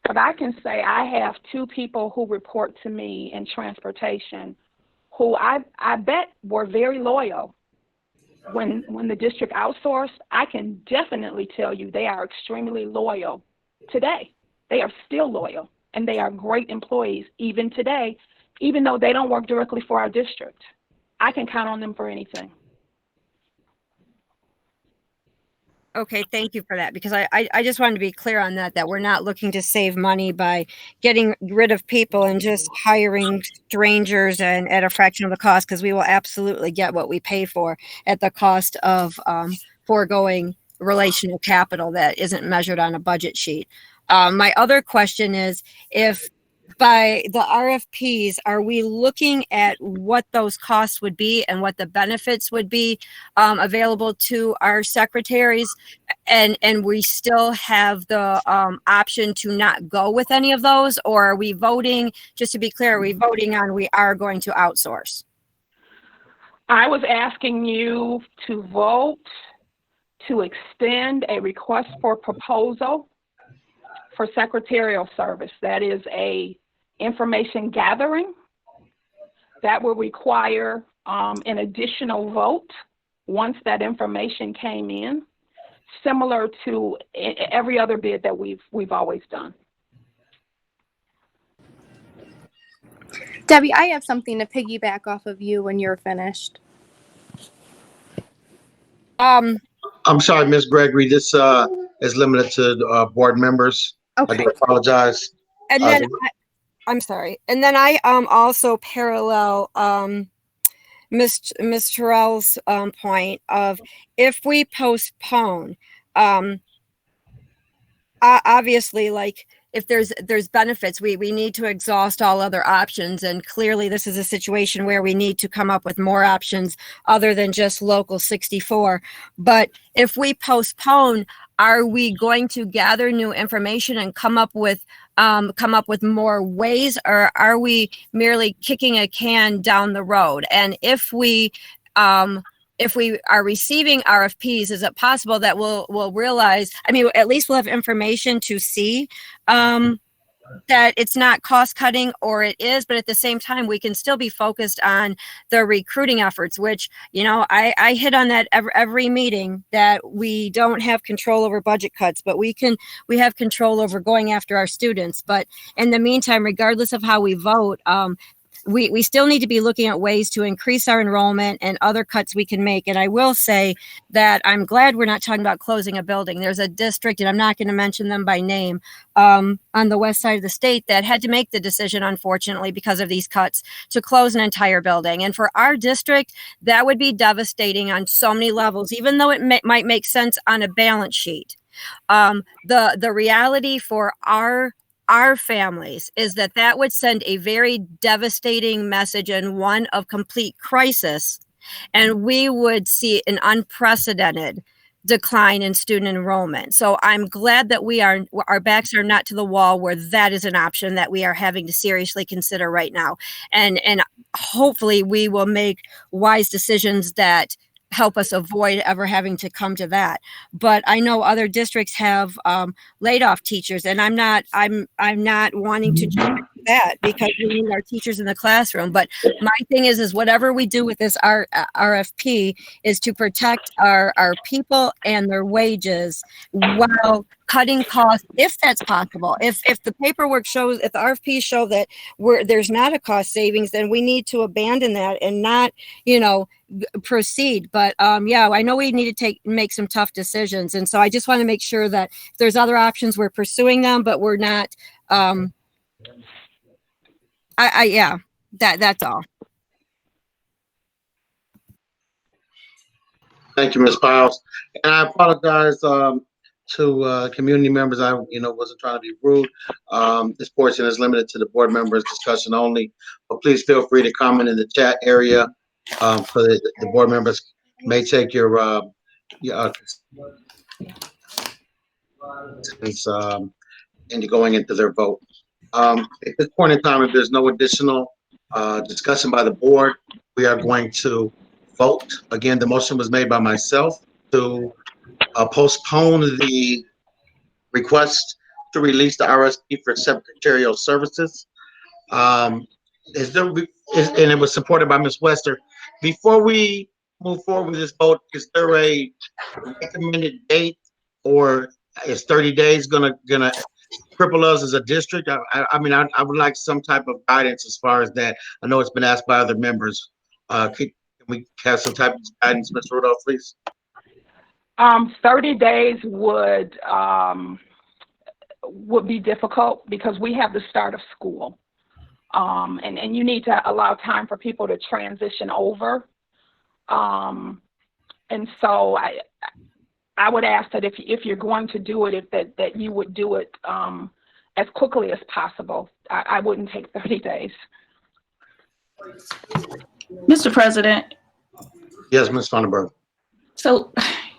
but I can say I have 2 people who report to me in transportation who I bet were very loyal when the district outsourced. I can definitely tell you they are extremely loyal today. They are still loyal, and they are great employees even today, even though they don't work directly for our district. I can count on them for anything. Okay, thank you for that, because I just wanted to be clear on that we're not looking to save money by getting rid of people and just hiring strangers and at a fraction of the cost, because we will absolutely get what we pay for at the cost of foregoing relational capital that isn't measured on a budget sheet. My other question is, if by the RFPs, are we looking at what those costs would be and what the benefits would be available to our secretaries, and we still have the option to not go with any of those? Or are we voting, just to be clear, are we voting on we are going to outsource? I was asking you to vote to extend a request for proposal for secretarial service. That is a information gathering that will require an additional vote once that information came in, similar to every other bid that we've always done. Debbie, I have something to piggyback off of you when you're finished. I'm sorry, Ms. Gregory, this is limited to board members. Okay. I do apologize. And then I'm sorry. And then I also parallel Ms. Terrell's point of, if we postpone, obviously, like, if there's benefits, we need to exhaust all other options. And clearly this is a situation where we need to come up with more options other than just Local 64. But if we postpone, are we going to gather new information and come up with more ways, or are we merely kicking a can down the road? And if we if we are receiving RFPs, is it possible that we'll realize, I mean, at least we'll have information to see that it's not cost cutting, or it is, but at the same time, we can still be focused on the recruiting efforts, which, you know, I hit on that every meeting, that we don't have control over budget cuts, but we have control over going after our students. But in the meantime, regardless of how we vote, we still need to be looking at ways to increase our enrollment and other cuts we can make. And I will say that I'm glad we're not talking about closing a building. There's a district, and I'm not going to mention them by name, on the west side of the state that had to make the decision, unfortunately, because of these cuts, to close an entire building. And for our district, that would be devastating on so many levels, even though it might make sense on a balance sheet. The reality for our families is that would send a very devastating message, and one of complete crisis, and we would see an unprecedented decline in student enrollment. So I'm glad that our backs are not to the wall where that is an option that we are having to seriously consider right now. And hopefully we will make wise decisions that help us avoid ever having to come to that. But I know other districts have laid off teachers, and I'm not wanting to jump into that, because we need our teachers in the classroom. But my thing is whatever we do with this RFP is to protect our people and their wages while cutting costs, if that's possible. If the paperwork shows, if the RFPs show that there's not a cost savings, then we need to abandon that and not, proceed. But yeah, I know we need to make some tough decisions, and so I just want to make sure that if there's other options, we're pursuing them, but we're not. Yeah, that's all. Thank you, Ms. Piles. And I apologize to community members. I wasn't trying to be rude. This portion is limited to the board members' discussion only, but please feel free to comment in the chat area, so that the board members may take your into going into their vote. At this point in time, if there's no additional discussion by the board, we are going to vote. Again, the motion was made by myself to postpone the request to release the RSP for secretarial services. And it was supported by Ms. Wester. Before we move forward with this vote, is there a recommended date, or is 30 days gonna cripple us as a district? I mean, I would like some type of guidance as far as that. I know it's been asked by other members. Can we have some type of guidance, Ms. Rudolph, please? 30 days would be difficult, because we have the start of school. And you need to allow time for people to transition over. And so I would ask that if you're going to do it, that you would do it as quickly as possible. I wouldn't take 30 days. Mr. President. Yes, Ms. Funderburg. So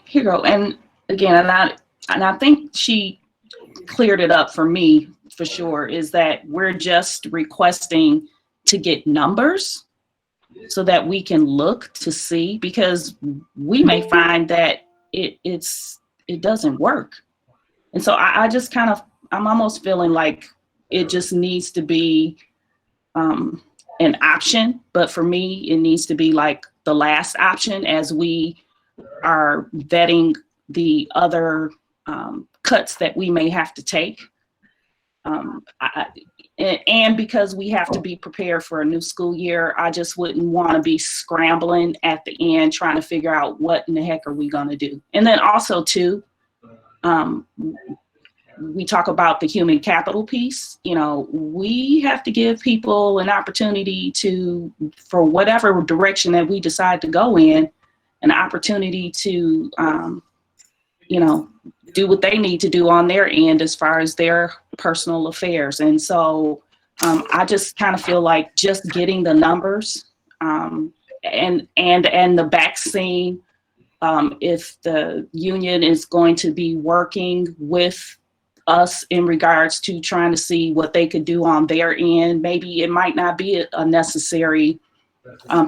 here you go. And again, and I think she cleared it up for me for sure, is that we're just requesting to get numbers so that we can look to see, because we may find that it doesn't work. And so I just I'm almost feeling like it just needs to be an option, but for me, it needs to be like the last option as we are vetting the other cuts that we may have to take. And because we have to be prepared for a new school year, I just wouldn't want to be scrambling at the end trying to figure out what in the heck are we going to do. And then also too, we talk about the human capital piece. We have to give people an opportunity for whatever direction that we decide to go in, an opportunity to, do what they need to do on their end as far as their personal affairs. And so I just kind of feel like just getting the numbers and the vaccine, if the union is going to be working with us in regards to trying to see what they could do on their end, maybe it might not be a necessary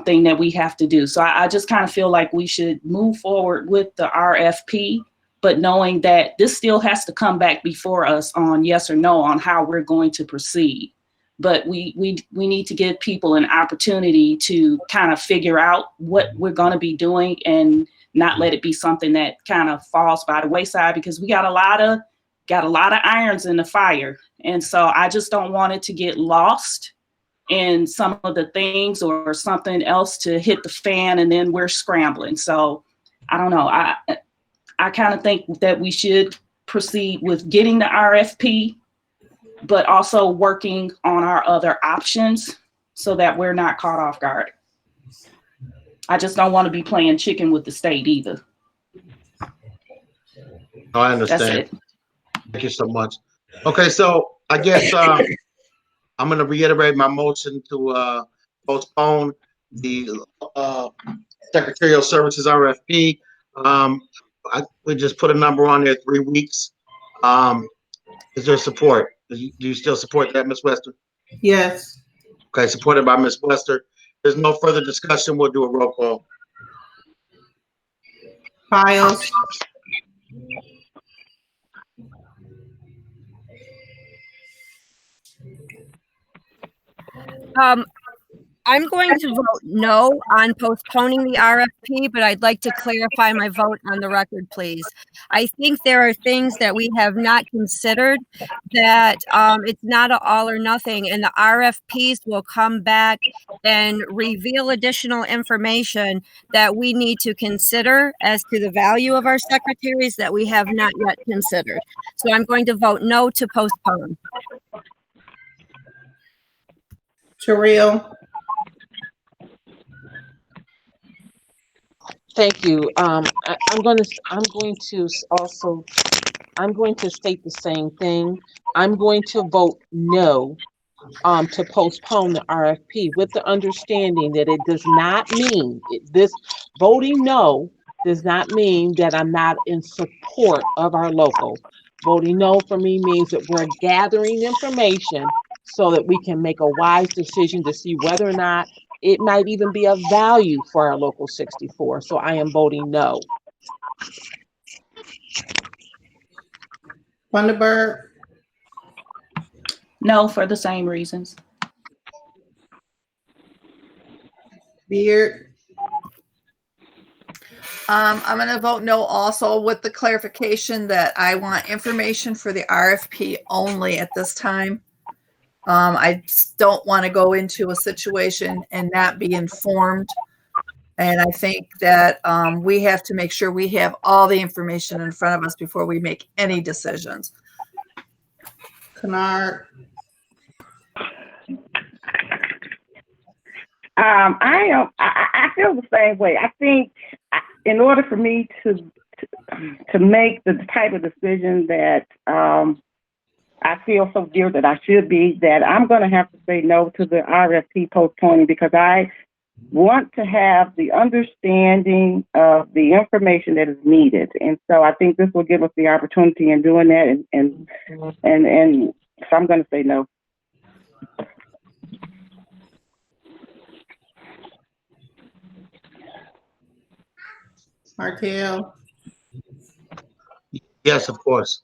thing that we have to do. So I just kind of feel like we should move forward with the RFP, but knowing that this still has to come back before us on yes or no on how we're going to proceed. But we need to give people an opportunity to kind of figure out what we're going to be doing and not let it be something that kind of falls by the wayside, because we got a lot of irons in the fire. And so I just don't want it to get lost in some of the things or something else to hit the fan and then we're scrambling. So I don't know. I kind of think that we should proceed with getting the RFP, but also working on our other options so that we're not caught off guard. I just don't want to be playing chicken with the state either. Oh, I That's understand. it. Thank you so much. Okay, so I guess I'm going to reiterate my motion to postpone the Secretarial Services RFP. We just put a number on there, 3 weeks. Is there support? Do you still support that, Ms. Wester? Yes. Okay, supported by Ms. Wester. There's no further discussion. We'll do a roll call. Piles, I'm going to vote no on postponing the RFP, but I'd like to clarify my vote on the record, please. I think there are things that we have not considered, that it's not an all or nothing, and the RFPs will come back and reveal additional information that we need to consider as to the value of our secretaries that we have not yet considered. So I'm going to vote no to postpone. Terrell, Thank you. I'm going to state the same thing. I'm going to vote no to postpone the RFP, with the understanding that it does not mean this voting no does not mean that I'm not in support of our local. Voting no for me means that we're gathering information so that we can make a wise decision to see whether or not it might even be of value for our local 64. So I am voting no. Thunderbird, No, for the same reasons. Beard, I'm going to vote no also, with the clarification that I want information for the RFP only at this time. I just don't want to go into a situation and not be informed. And I think that we have to make sure we have all the information in front of us before we make any decisions. Kennard, I feel the same way. I think in order for me to make the type of decision that I feel so dear that I should be, that I'm going to have to say no to the RFP postponing, because I want to have the understanding of the information that is needed. And so I think this will give us the opportunity in doing that. And so I'm going to say no. Martell, Yes, of course.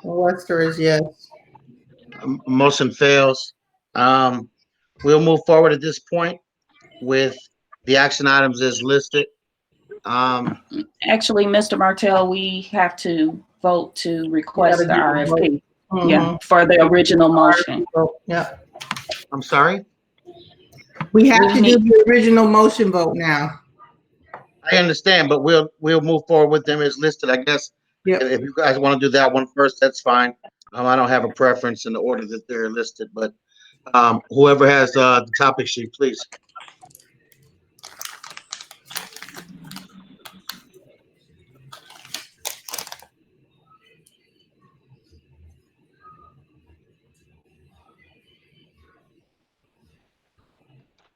Wester is yes. Motion fails. We'll move forward at this point with the action items as listed. Actually, Mr. Martell, we have to vote to request the RFP. Yeah, for the original motion. Yeah. I'm sorry? We have to do the original motion vote now. I understand, but we'll move forward with them as listed, I guess. Yep. If you guys want to do that one first, that's fine. I don't have a preference in the order that they're listed, but whoever has the topic sheet, please.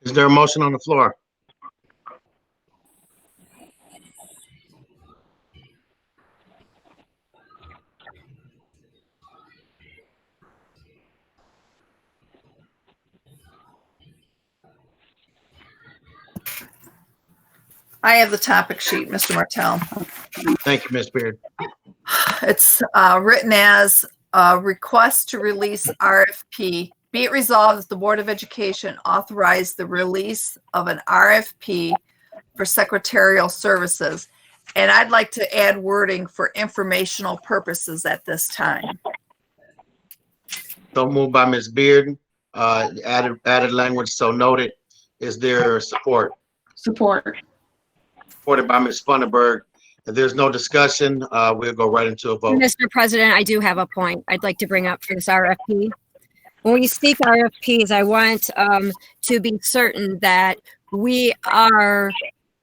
Is there a motion on the floor? I have the topic sheet, Mr. Martell. Thank you, Ms. Beard. It's written as a request to release RFP. Be it resolved that the Board of Education authorize the release of an RFP for secretarial services. And I'd like to add wording for informational purposes at this time. So moved by Ms. Beard, added language, so noted. Is there support? Support. Supported by Ms. Funderburg. If there's no discussion, we'll go right into a vote. Mr. President, I do have a point I'd like to bring up for this RFP. When we speak RFPs, I want to be certain that we are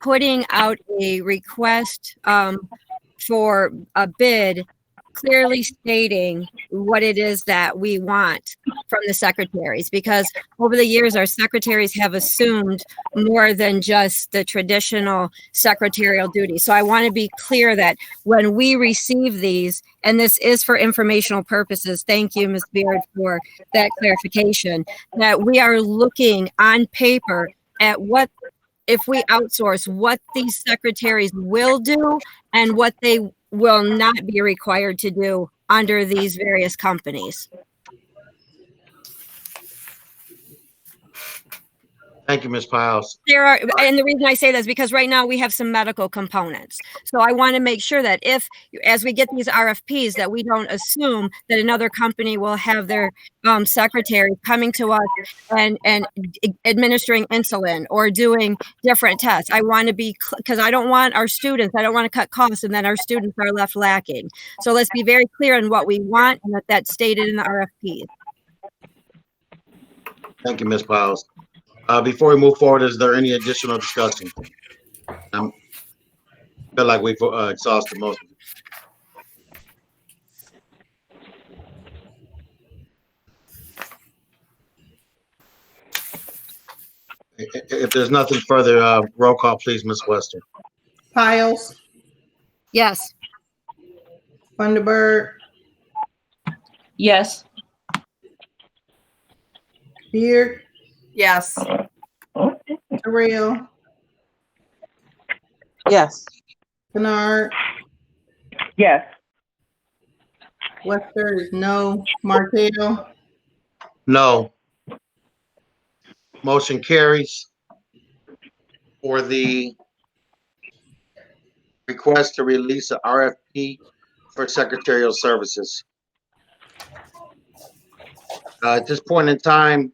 putting out a request for a bid, clearly stating what it is that we want from the secretaries, because over the years, our secretaries have assumed more than just the traditional secretarial duty. So I want to be clear that when we receive these, and this is for informational purposes, thank you, Ms. Beard, for that clarification, that we are looking on paper at what, if we outsource, what these secretaries will do and what they will not be required to do under these various companies. Thank you, Ms. Piles. There are, and the reason I say that is because right now we have some medical components. So I want to make sure that if, as we get these RFPs, that we don't assume that another company will have their secretary coming to us and administering insulin or doing different tests. I want to be, because I don't want our students, I don't want to cut costs and then our students are left lacking. So let's be very clear on what we want and that's stated in the RFP. Thank you, Ms. Piles. Before we move forward, is there any additional discussion? I feel like we've exhausted most of it. If there's nothing further, roll call, please, Ms. Wester. Piles, Yes. Funderburg, Yes. Beard, Yes. Terrell, Yes. Bernard, Yes. Wester is no, Martell, No. Motion carries. For the request to release an RFP for secretarial services. At this point in time,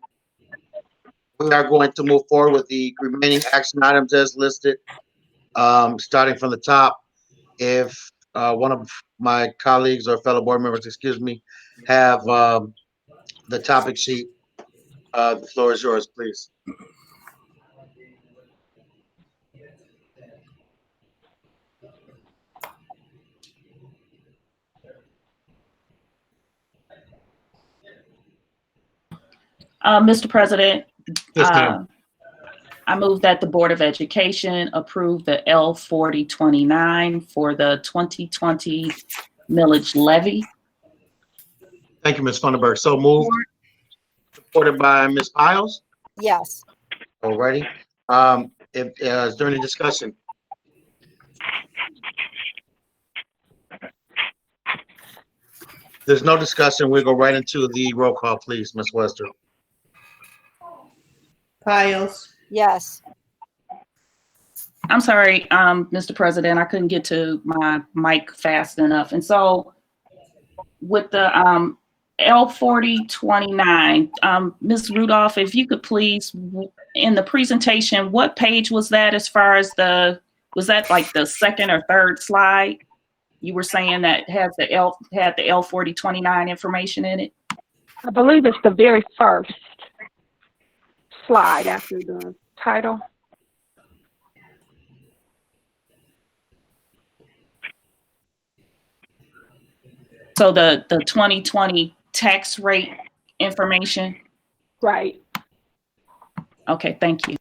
we are going to move forward with the remaining action items as listed, starting from the top. If one of my colleagues or fellow board members, excuse me, have the topic sheet, the floor is yours, please. Mr. President, Yes, ma'am. I move that the Board of Education approve the L 4029 for the 2020 millage levy. Thank you, Ms. Funderburg. So moved. Supported by Ms. Piles. Yes. Alrighty. Is there any discussion? There's no discussion. We'll go right into the roll call, please, Ms. Wester. Piles, Yes. I'm sorry, Mr. President, I couldn't get to my mic fast enough. And so with the L 4029, Ms. Rudolph, if you could please, in the presentation, what page was that as far as was that like the second or third slide? You were saying that had the L 4029 information in it? I believe it's the very first slide after the title. So the 2020 tax rate information? Right. Okay, thank you.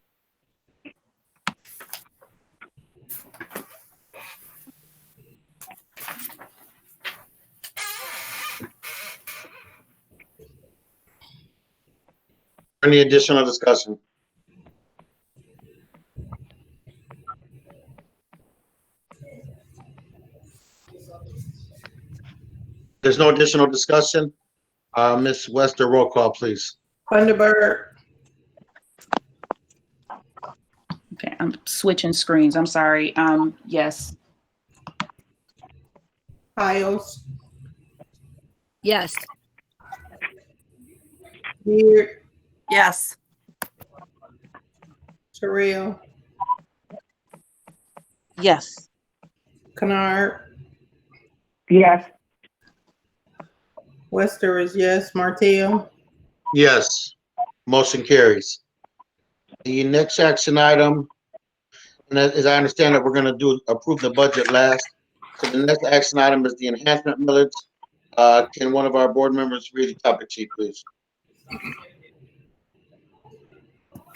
Any additional discussion? there's no additional discussion, Ms. Wester, roll call, please. Thunderbird, Okay, I'm switching screens. I'm sorry. Yes. Piles, Yes. Beard, Yes. Terrell, Yes. Kennard, Yes. Wester is yes, Martell, Yes, motion carries. The next action item, and as I understand it, we're gonna approve the budget last. So the next action item is the enhancement millage. Can one of our board members read the topic sheet, please?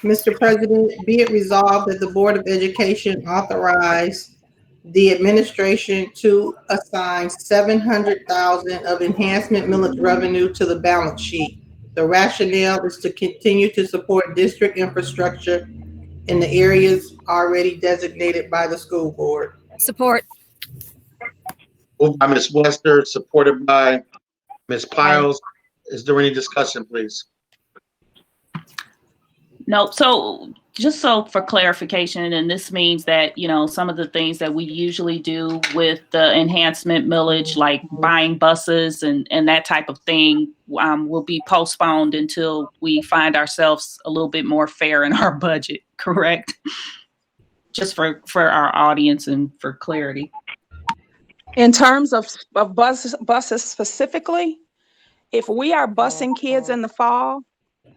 Mr. President, be it resolved that the Board of Education authorize the administration to assign $700,000 of enhancement millage revenue to the balance sheet. The rationale is to continue to support district infrastructure in the areas already designated by the school board. Support. Moved by Ms. Wester, supported by Ms. Piles. Is there any discussion, please? No, so just so for clarification, and this means that, you know, some of the things that we usually do with the enhancement millage, like buying buses and that type of thing, will be postponed until we find ourselves a little bit more fair in our budget, correct? Just for our audience and for clarity. In terms of buses specifically, if we are busing kids in the fall,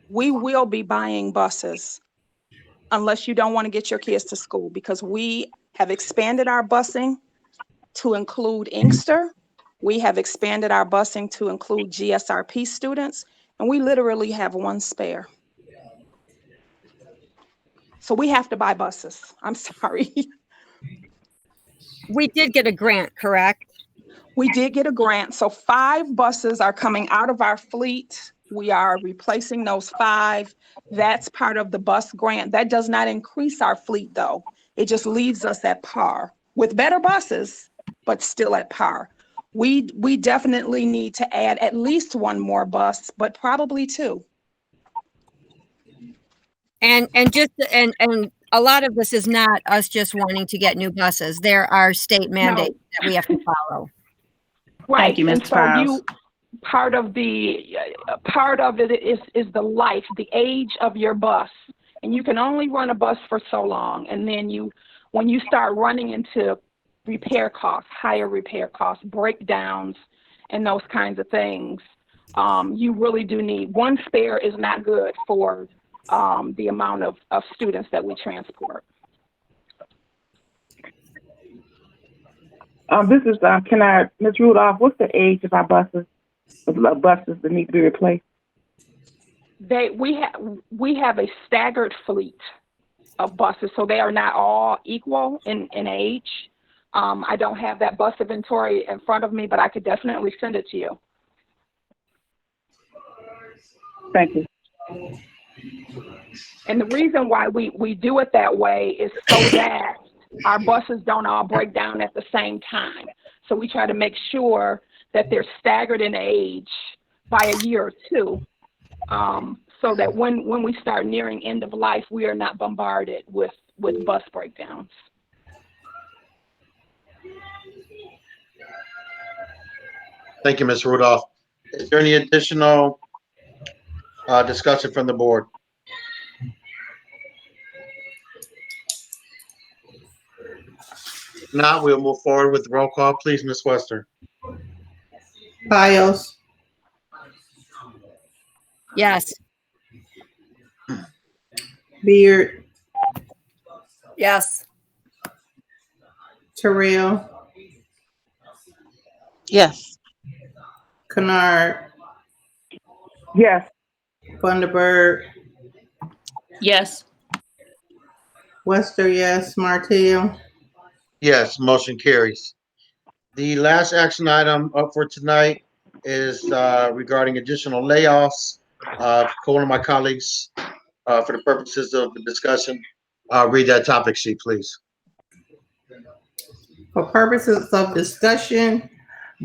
we will be buying buses unless you don't want to get your kids to school, because we have expanded our busing to include Inkster. We have expanded our busing to include GSRP students, and we literally have one spare. So we have to buy buses. I'm sorry. We did get a grant, correct? We did get a grant. So 5 buses are coming out of our fleet. We are replacing those 5. That's part of the bus grant. That does not increase our fleet, though. It just leaves us at par with better buses, but still at par. We definitely need to add at least 1 more bus, but probably 2. And a lot of this is not us just wanting to get new buses. There are state mandates that we have to follow. Right. Thank you, Ms. Piles. Part of it is the life, the age of your bus, and you can only run a bus for so long. And then when you start running into repair costs, higher repair costs, breakdowns, and those kinds of things, you really do need 1 spare. Is not good for the amount of students that we transport. This is Ms. Rudolph, what's the age of our buses that need to be replaced? We have a staggered fleet of buses, so they are not all equal in age. I don't have that bus inventory in front of me, but I could definitely send it to you. Thank you. And the reason why we do it that way is so that our buses don't all break down at the same time. So we try to make sure that they're staggered in age by a year or 2, so that when we start nearing end of life, we are not bombarded with bus breakdowns. Thank you, Ms. Rudolph. Is there any additional discussion from the board? If not, we'll move forward with the roll call. Please, Ms. Wester. Piles, Yes. Beard, Yes. Terrell, Yes. Kennard, Yes. Thunderbird, Yes. Wester, yes, Martell, Yes, motion carries. The last action item up for tonight is regarding additional layoffs. One of my colleagues, for the purposes of the discussion, read that topic sheet, please. For purposes of discussion,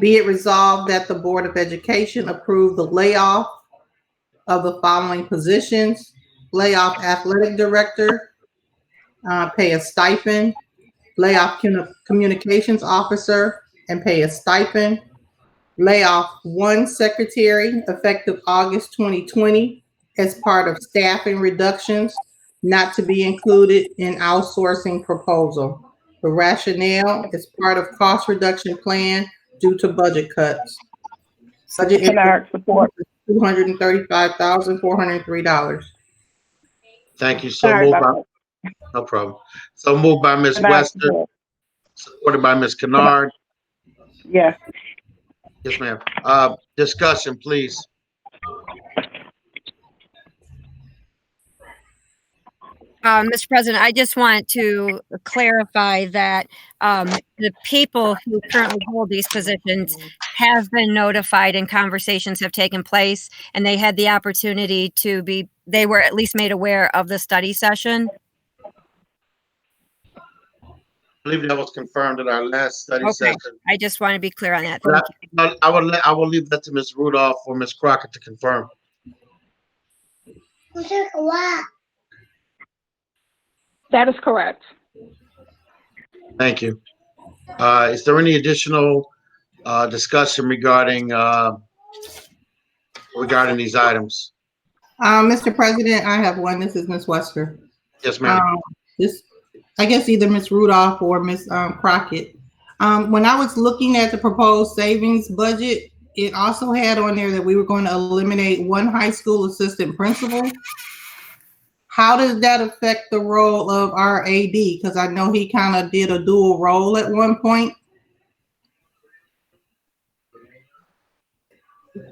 Be it resolved that the Board of Education approve the layoff of the following positions: layoff athletic director, pay a stipend; layoff communications officer, and pay a stipend; layoff one secretary effective August 2020 as part of staffing reductions not to be included in outsourcing proposal. The rationale is part of cost reduction plan due to budget cuts. Budget Kennard, support. $235,403. Thank you. So Sorry moved about by, no problem. So moved by Ms. Kennard, Wester, support. supported by Ms. Kennard. Yes. Yes, ma'am. Discussion, please. Mr. President, I just want to clarify that the people who currently hold these positions have been notified and conversations have taken place, and they had the opportunity to be, they were at least made aware of the study session. I believe that was confirmed at our last study Okay, session. I just want to be clear on that. But Thank you. I will leave that to Ms. Rudolph or Ms. Crockett to confirm. That is correct. Thank you. Is there any additional discussion regarding these items? Mr. President, I have one. This is Ms. Wester. Yes, ma'am. This, I guess either Ms. Rudolph or Ms. Crockett. When I was looking at the proposed savings budget, it also had on there that we were going to eliminate one high school assistant principal. How does that affect the role of our AD? Because I know he kind of did a dual role at one point.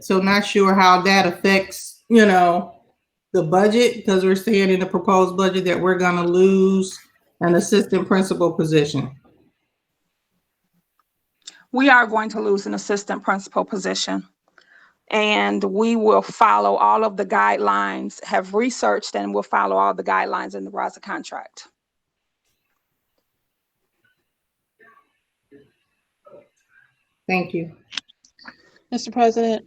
So not sure how that affects, the budget, because we're saying in the proposed budget that we're going to lose an assistant principal position. We are going to lose an assistant principal position. And we will follow all of the guidelines, have researched, and will follow all the guidelines in the RASA contract. Thank you. Mr. President,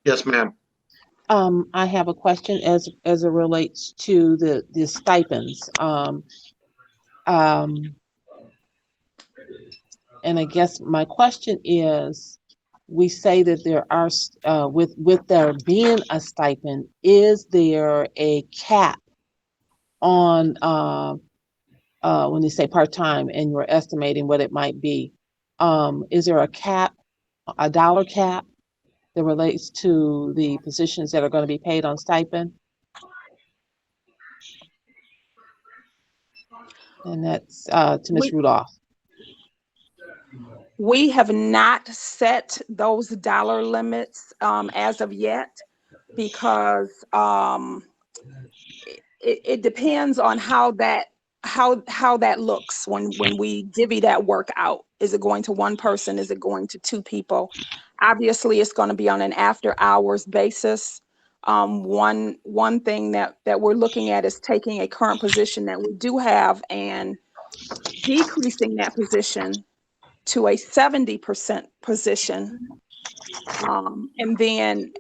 Yes, ma'am. I have a question as it relates to the stipends. And I guess my question is, we say that there are, with there being a stipend, is there a cap on, when you say part-time and you're estimating what it might be? Is there a cap, a dollar cap that relates to the positions that are going to be paid on stipend? And that's to Ms. Rudolph. We have not set those dollar limits as of yet, because it depends on how that looks when we divvy that work out. Is it going to one person? Is it going to two people? Obviously, it's going to be on an after hours basis. One thing that we're looking at is taking a current position that we do have and decreasing that position to a 70% position. And then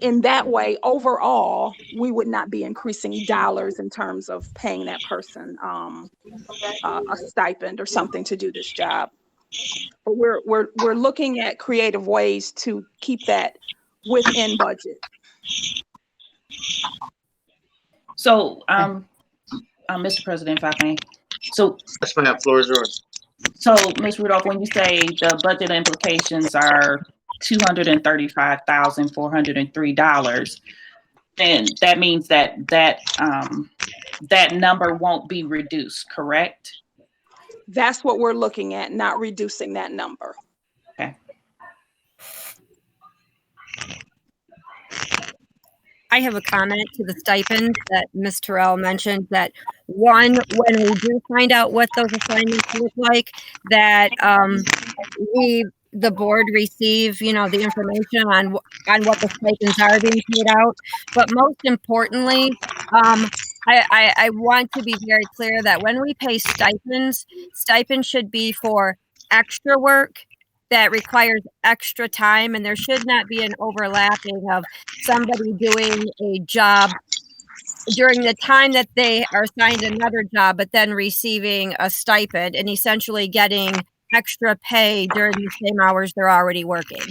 in that way, overall, we would not be increasing dollars in terms of paying that person a stipend or something to do this job. But we're looking at creative ways to keep that within budget. So, Mr. President, if I may. So, Yes, ma'am. Floor is yours. So, Ms. Rudolph, when you say the budget implications are $235,403, then that means that number won't be reduced, correct? That's what we're looking at, not reducing that number. Okay. I have a comment to the stipend that Ms. Terrell mentioned, that one, when we do find out what those assignments look like, that the board receive, the information on what the stipends are being paid out. But most importantly, I want to be very clear that when we pay stipends should be for extra work that requires extra time, and there should not be an overlapping of somebody doing a job during the time that they are assigned another job, but then receiving a stipend and essentially getting extra pay during the same hours they're already working.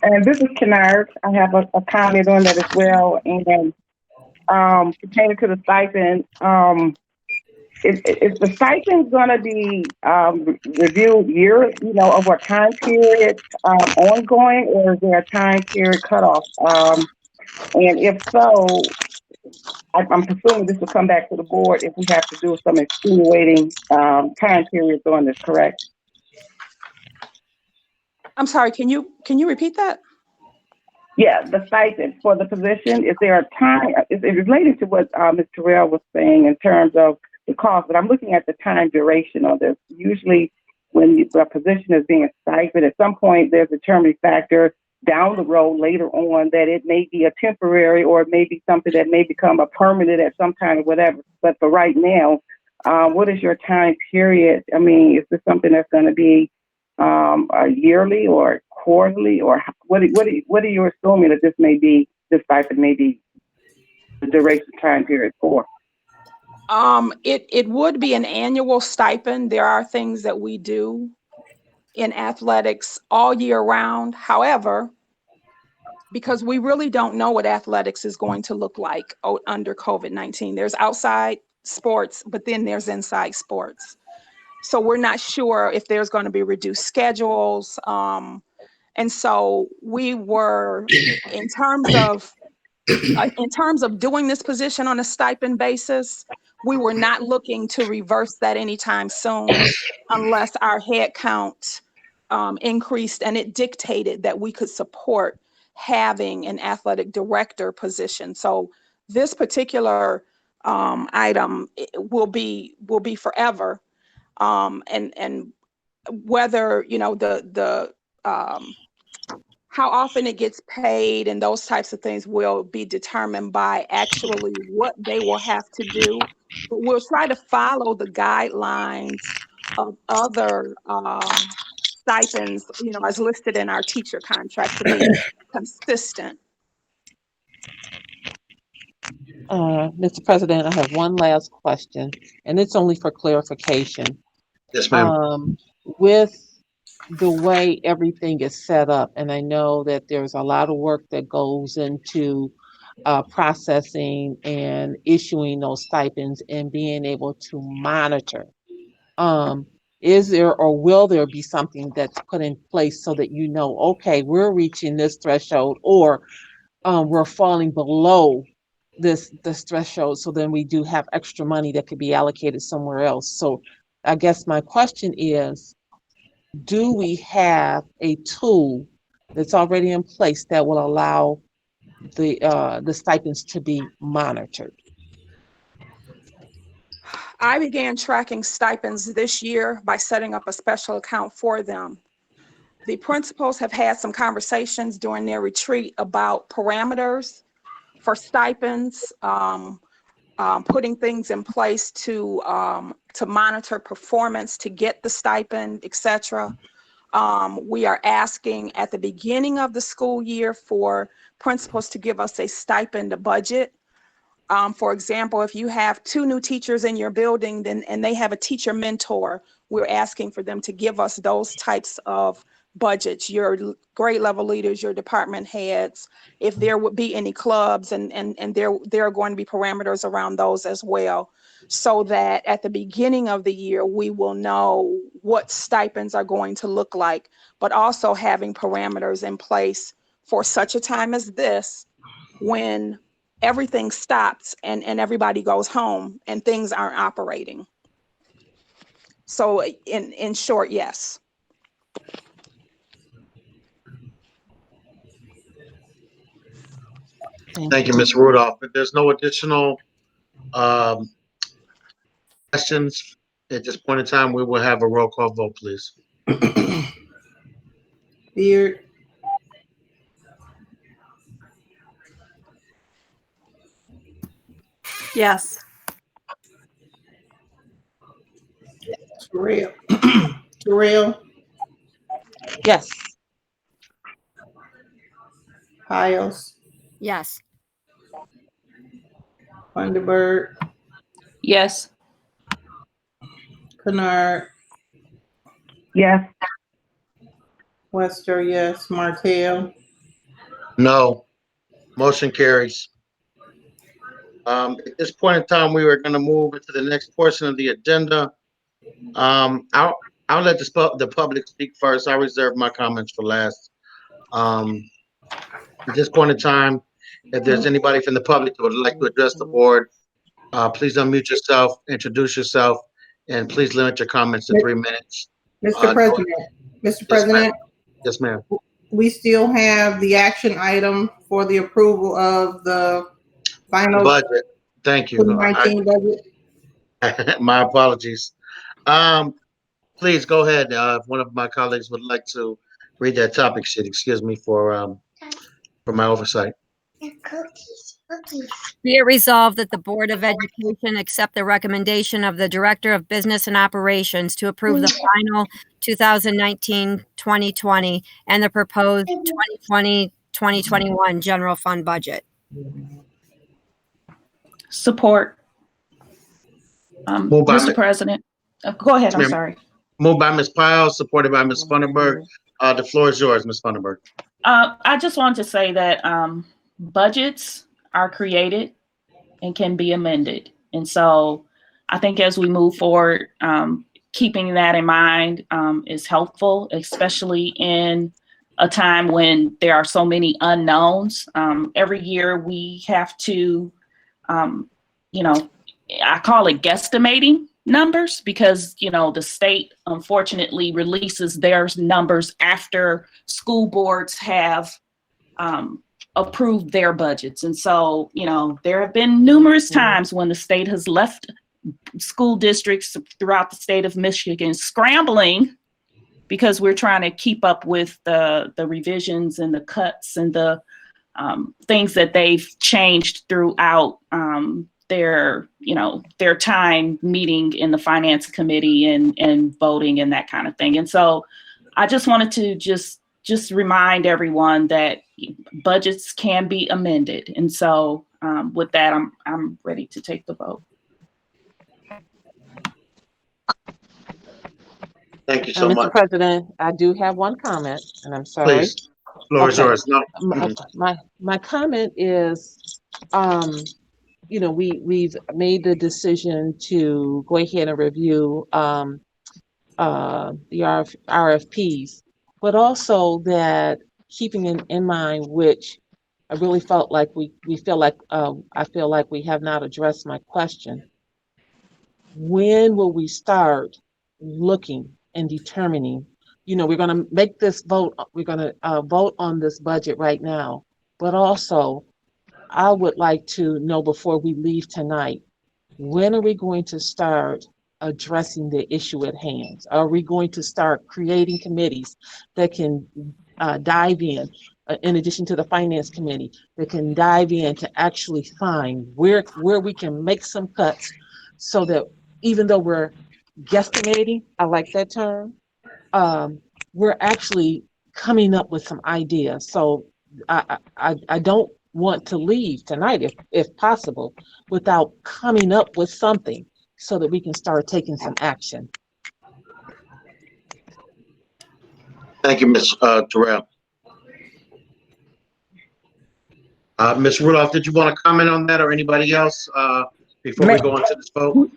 And this is Kennard. I have a comment on that as well. And pertaining to the stipend, is the stipend going to be reviewed year, over a time period ongoing, or is there a time period cutoff? And if so, I'm presuming this will come back to the board if we have to do some extenuating time periods on this, correct? I'm sorry, can you repeat that? Yeah, the stipend for the position, is there a time, is it related to what Ms. Terrell was saying in terms of the cost, but I'm looking at the time duration of this. Usually when the position is being stipend, at some point there's a determining factor down the road later on that it may be a temporary or it may be something that may become a permanent at some time or whatever. But for right now, what is your time period? I mean, is this something that's going to be a yearly or quarterly, or what are you assuming that this stipend may be the duration time period for? It would be an annual stipend. There are things that we do in athletics all year round. However, because we really don't know what athletics is going to look like under COVID-19, there's outside sports, but then there's inside sports. So we're not sure if there's going to be reduced schedules. And so we were, in terms of doing this position on a stipend basis, we were not looking to reverse that anytime soon unless our head count increased and it dictated that we could support having an athletic director position. So this particular item will be forever. And whether, how often it gets paid and those types of things will be determined by actually what they will have to do. But we'll try to follow the guidelines of other stipends, as listed in our teacher contract to be consistent. Mr. President, I have one last question, and it's only for clarification. Yes, ma'am. With the way everything is set up, and I know that there's a lot of work that goes into processing and issuing those stipends and being able to monitor. Is there or will there be something that's put in place so that okay, we're reaching this threshold, or we're falling below this threshold, so then we do have extra money that could be allocated somewhere else? So I guess my question is, do we have a tool that's already in place that will allow the stipends to be monitored? I began tracking stipends this year by setting up a special account for them. The principals have had some conversations during their retreat about parameters for stipends, putting things in place to monitor performance to get the stipend, etc. We are asking at the beginning of the school year for principals to give us a stipend budget. For example, if you have 2 new teachers in your building and they have a teacher mentor, we're asking for them to give us those types of budgets, your grade level leaders, your department heads, if there would be any clubs, and there are going to be parameters around those as well, so that at the beginning of the year, we will know what stipends are going to look like, but also having parameters in place for such a time as this, when everything stops and everybody goes home and things aren't operating. So in short, yes. Thank you, Ms. Rudolph. If there's no additional questions at this point in time, we will have a roll call vote, please. Beard, Yes. Terrell. Terrell, Yes. Piles, Yes. Thunderbird, Yes. Kennard, Yes. Wester, yes, Martell, No. Motion carries. At this point in time, we are going to move into the next portion of the agenda. I'll let the public speak first. I reserve my comments for last. At this point in time, if there's anybody from the public that would like to address the board, please unmute yourself, introduce yourself, and please limit your comments to 3 minutes. Mr. President, Mr. President, Yes, ma'am. we still have the action item for the approval of the final Budget. Thank you. 2019 budget. My apologies. Please go ahead. If one of my colleagues would like to read that topic sheet, excuse me for my oversight. Be it resolved that the Board of Education accept the recommendation of the Director of Business and Operations to approve the final 2019-2020 and the proposed 2020-2021 general fund budget. Support. Moved by Mr. President. Go ahead, I'm Ma'am. sorry. Moved by Ms. Piles, supported by Ms. Funderburg. The floor is yours, Ms. Funderburg. I just wanted to say that budgets are created and can be amended. And so I think as we move forward, keeping that in mind is helpful, especially in a time when there are so many unknowns. Every year we have to, I call it guesstimating numbers because, the state unfortunately releases their numbers after school boards have approved their budgets. And so, there have been numerous times when the state has left school districts throughout the state of Michigan scrambling because we're trying to keep up with the revisions and the cuts and the things that they've changed throughout their time meeting in the finance committee and voting and that kind of thing. And so I just wanted to just remind everyone that budgets can be amended. And so with that, I'm ready to take the vote. Thank you so Mr. much. President, I do have one comment, and I'm sorry. Please, floor is Okay. yours. No. My comment is, we've made the decision to go ahead and review the RFPs, but also that keeping in mind, which I really felt like I feel like we have not addressed my question. When will we start looking and determining, we're going to make this vote, we're going to vote on this budget right now, but also I would like to know before we leave tonight, when are we going to start addressing the issue at hand? Are we going to start creating committees that can dive in addition to the finance committee, that can dive in to actually find where we can make some cuts so that even though we're guesstimating, I like that term, we're actually coming up with some ideas. So I don't want to leave tonight, if possible, without coming up with something so that we can start taking some action. Thank you, Ms. Terrell. Ms. Rudolph, did you want to comment on that or anybody else before we go into this vote?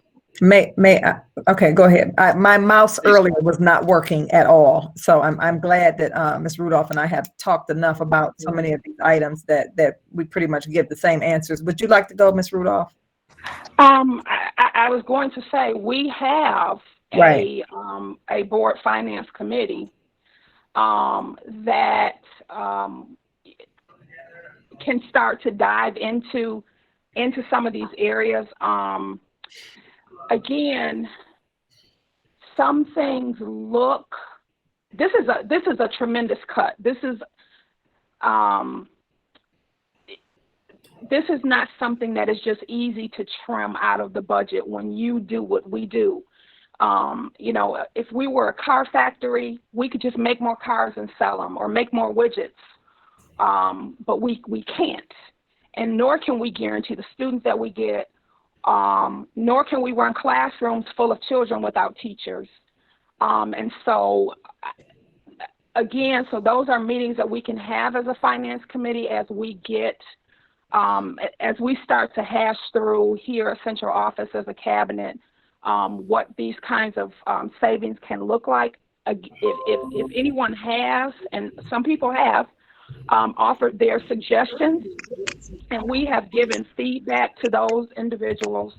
Okay, go ahead. My mouse earlier was not working at all, so I'm glad that Ms. Rudolph and I have talked enough about so many of these items that we pretty much give the same answers. Would you like to go, Ms. Rudolph? I was going to say we have a board finance committee that can start to dive into some of these areas. Again, some things look. This is a tremendous cut. This is not something that is just easy to trim out of the budget when you do what we do. You know, if we were a car factory, we could just make more cars and sell them, or make more widgets. But we can't, and nor can we guarantee the students that we get, nor can we run classrooms full of children without teachers. And so, again, so those are meetings that we can have as a finance committee as we get, as we start to hash through here at central office as a cabinet, what these kinds of savings can look like. If anyone has, and some people have, offered their suggestions, and we have given feedback to those individuals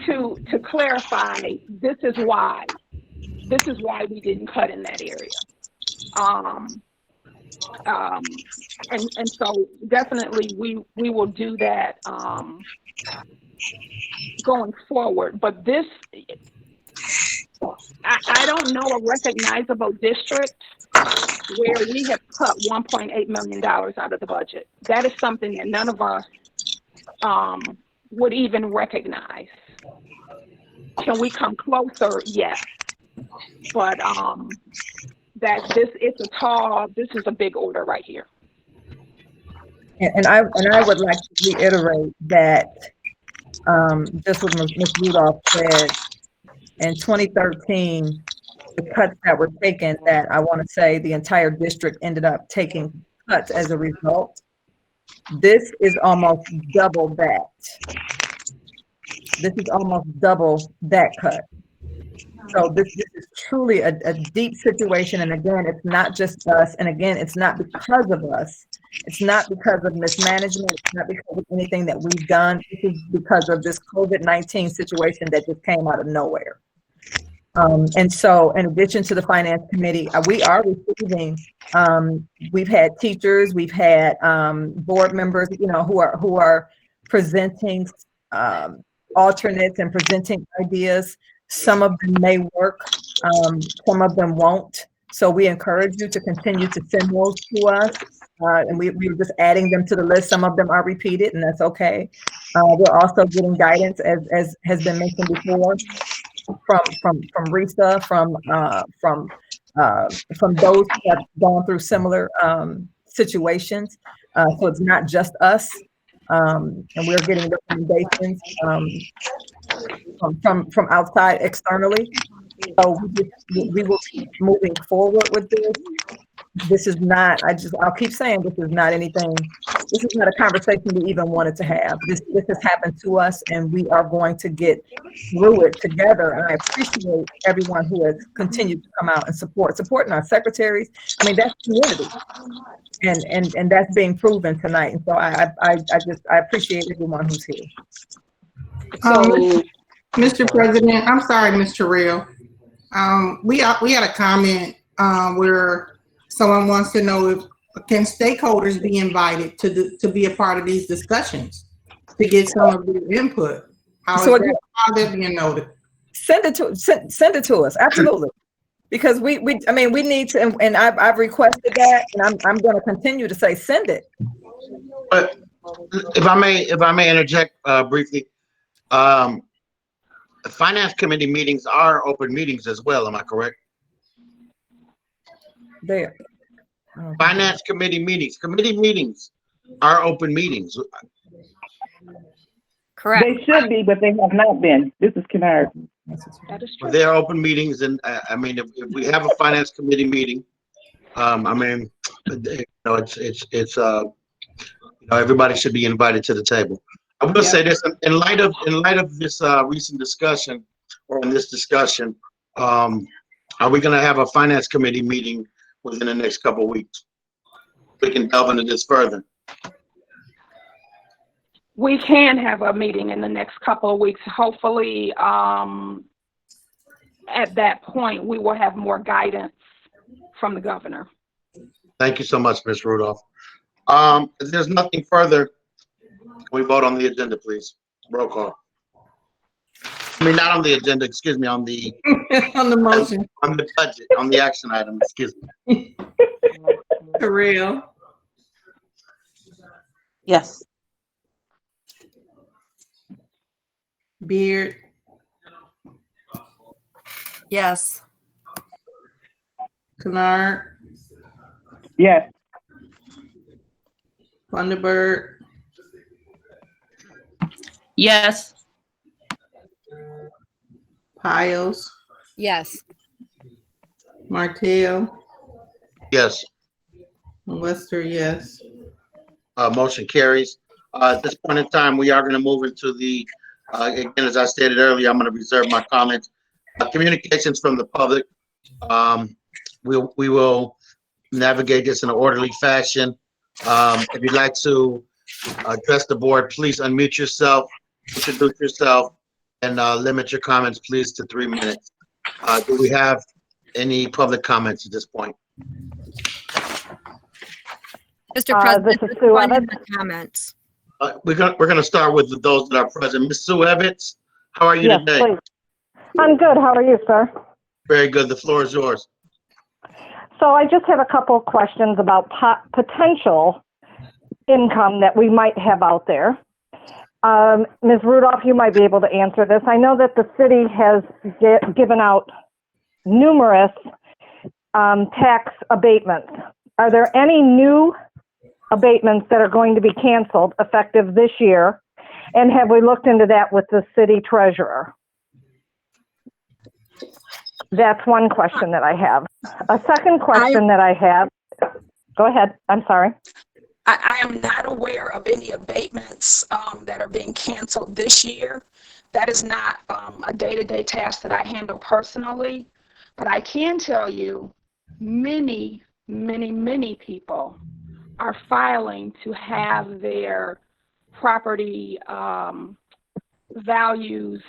to clarify, this is why we didn't cut in that area. And so definitely we will do that going forward. But this, I don't know a recognizable district where we have cut $1.8 million out of the budget. That is something that none of us would even recognize. Can we come closer? Yes. But that this is a big order right here. And I would like to reiterate that just what Ms. Rudolph said, in 2013, the cuts that were taken, that I want to say the entire district ended up taking cuts as a result. This is almost double that. This is almost double that cut. So this is truly a deep situation. And again, it's not just us. And again, it's not because of us. It's not because of mismanagement. It's not because of anything that we've done. This is because of this COVID-19 situation that just came out of nowhere. And so in addition to the finance committee, we are receiving, we've had teachers, we've had board members, you know, who are presenting alternates and presenting ideas. Some of them may work, some of them won't. So we encourage you to continue to send those to us. And we're just adding them to the list. Some of them are repeated, and that's okay. We're also getting guidance, as has been mentioned before, from RISA, from those who have gone through similar situations. So it's not just us, and we're getting recommendations from outside externally. So we will keep moving forward with this. This is not, I'll keep saying, this is not anything, this is not a conversation we even wanted to have. This has happened to us, and we are going to get through it together. And I appreciate everyone who has continued to come out and supporting our secretaries. I mean, that's community. And that's being proven tonight. And so I appreciate everyone who's here. So, Mr. President, I'm sorry, Ms. Terrell. We had a comment where someone wants to know if can stakeholders be invited to be a part of these discussions to get some of their input. How is that being noted? Send it to us, absolutely. Because we need to, and I've requested that, and I'm going to continue to say send it. But if I may interject briefly, the finance committee meetings are open meetings as well. Am I correct? There. Finance committee meetings are open meetings. Correct. They should be, but they have not been. This is Kennard. That is true. They're open meetings, and I mean, if we have a finance committee meeting, I mean, you know, it's everybody should be invited to the table. I will say this in light of this recent discussion, or in this discussion, are we going to have a finance committee meeting within the next couple of weeks? We can delve into this further. We can have a meeting in the next couple of weeks. Hopefully, at that point, we will have more guidance from the governor. Thank you so much, Ms. Rudolph. If there's nothing further, can we vote on the agenda, please? Roll call. I mean, not on the agenda, excuse me, on the On the motion. on the budget, on the action item, excuse me. Terrell, Yes. Beard, Yes. Kennard, Yes. Thunderbird, Yes. Piles, Yes. Martell, Yes, Lester, yes. motion carries. At this point in time, we are going to move into the, again, as I stated earlier, I'm going to reserve my comments. Communications from the public. We will navigate this in an orderly fashion. If you'd like to address the board, please unmute yourself, introduce yourself, and limit your comments, please, to 3 minutes. Do we have any public comments at this point? Mr. President, This is Sue one in Evans. the comments. We're gonna start with those that are present. Ms. Sue Evans, how are you Yes, today? please. I'm good. How are you, sir? Very good. The floor is yours. So I just have a couple of questions about potential income that we might have out there. Ms. Rudolph, you might be able to answer this. I know that the city has given out numerous tax abatements. Are there any new abatements that are going to be canceled effective this year? And have we looked into that with the city treasurer? That's one question that I have. A second question that I have, go ahead, I'm sorry. I am not aware of any abatements that are being canceled this year. That is not a day-to-day task that I handle personally. But I can tell you many people are filing to have their property values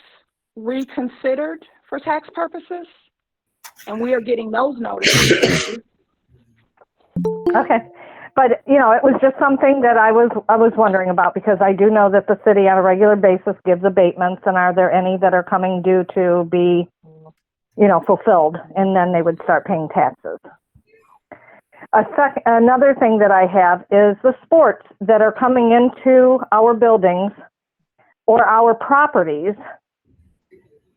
reconsidered for tax purposes. And we are getting those notices. Okay. But, you know, it was just something that I was wondering about, because I do know that the city on a regular basis gives abatements, and are there any that are coming due to be, you know, fulfilled, and then they would start paying taxes. Another thing that I have is the sports that are coming into our buildings or our properties.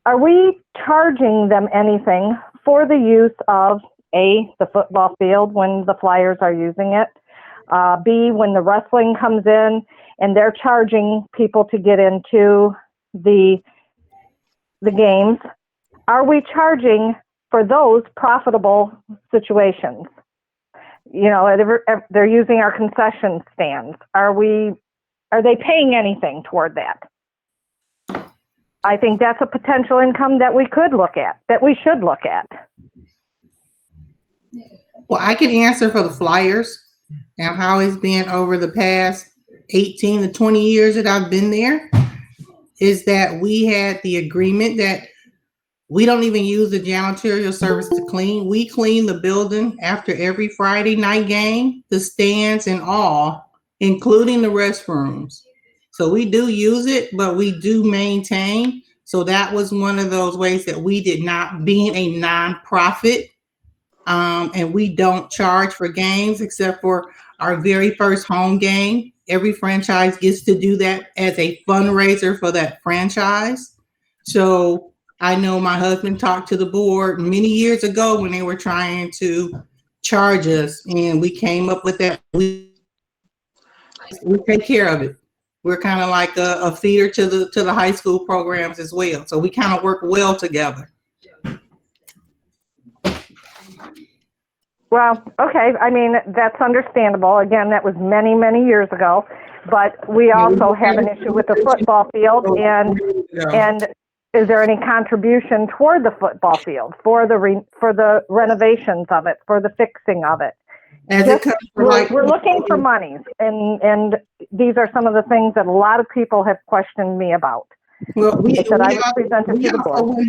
Are we charging them anything for the use of A, the football field when the Flyers are using it, B, when the wrestling comes in and they're charging people to get into the games? Are we charging for those profitable situations? You know, they're using our concession stands. Are they paying anything toward that? I think that's a potential income that we could look at, that we should look at. Well, I can answer for the Flyers and how it's been over the past 18 to 20 years that I've been there, is that we had the agreement that we don't even use the janitorial service to clean. We clean the building after every Friday night game, the stands and all, including the restrooms. So we do use it, but we do maintain. So that was one of those ways that we did not, being a nonprofit, and we don't charge for games except for our very first home game. Every franchise gets to do that as a fundraiser for that franchise. So I know my husband talked to the board many years ago when they were trying to charge us, and we came up with that. We take care of it. We're kind of like a feeder to the high school programs as well. So we kind of work well together. Well, okay. I mean, that's understandable. Again, that was many, many years ago. But we also have an issue with the football field. And is there any contribution toward the football field for the renovations of it, for the fixing of it? We're looking for monies, and these are some of the things that a lot of people have questioned me about. Well, we also went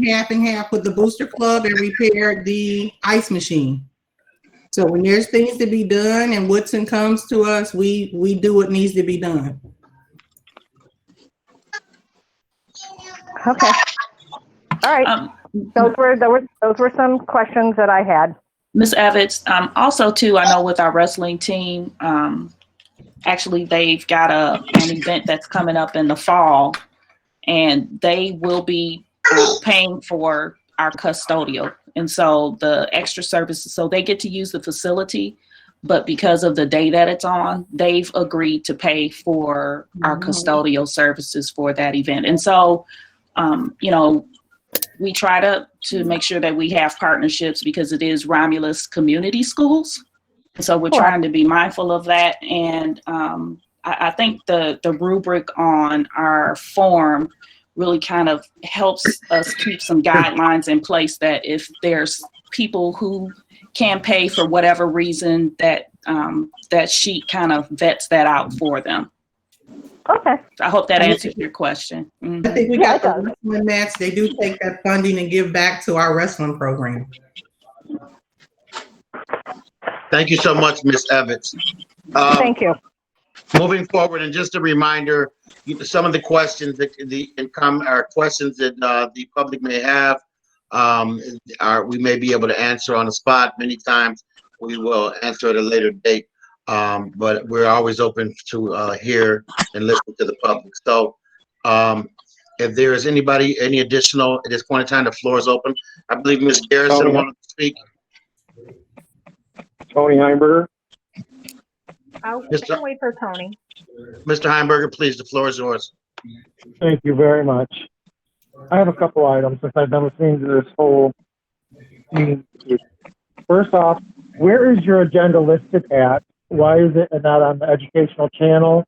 half and half with the Booster Club and repaired the ice machine. So when there's things to be done and Woodson comes to us, we do what needs to be done. Okay. All right. Those were some questions that I had. Ms. Evans, also too, I know with our wrestling team, actually they've got an event that's coming up in the fall, and they will be paying for our custodial. And so the extra services, so they get to use the facility, but because of the day that it's on, they've agreed to pay for our custodial services for that event. And so, you know, we try to make sure that we have partnerships because it is Romulus Community Schools. So we're trying to be mindful of that. And I think the rubric on our form really kind of helps us keep some guidelines in place that if there's people who can't pay for whatever reason, that that sheet kind of vets that out for them. Okay. So I hope that answered your question. I think we got the wrestling match. They do take that funding and give back to our wrestling program. Thank you so much, Ms. Evans. Thank you. Moving forward, and just a reminder, some of the questions that are questions that the public may have, we may be able to answer on the spot. Many times we will answer at a later date, but we're always open to hear and listen to the public. So if there is anybody, any additional, at this point in time, the floor is open. I believe Ms. Garrison wanted to speak. Tony Heimberger. I'll wait for Tony. Mr. Heimberger, please, the floor is yours. Thank you very much. I have a couple items since I've been listening to this whole meeting. First off, where is your agenda listed at? Why is it not on the educational channel?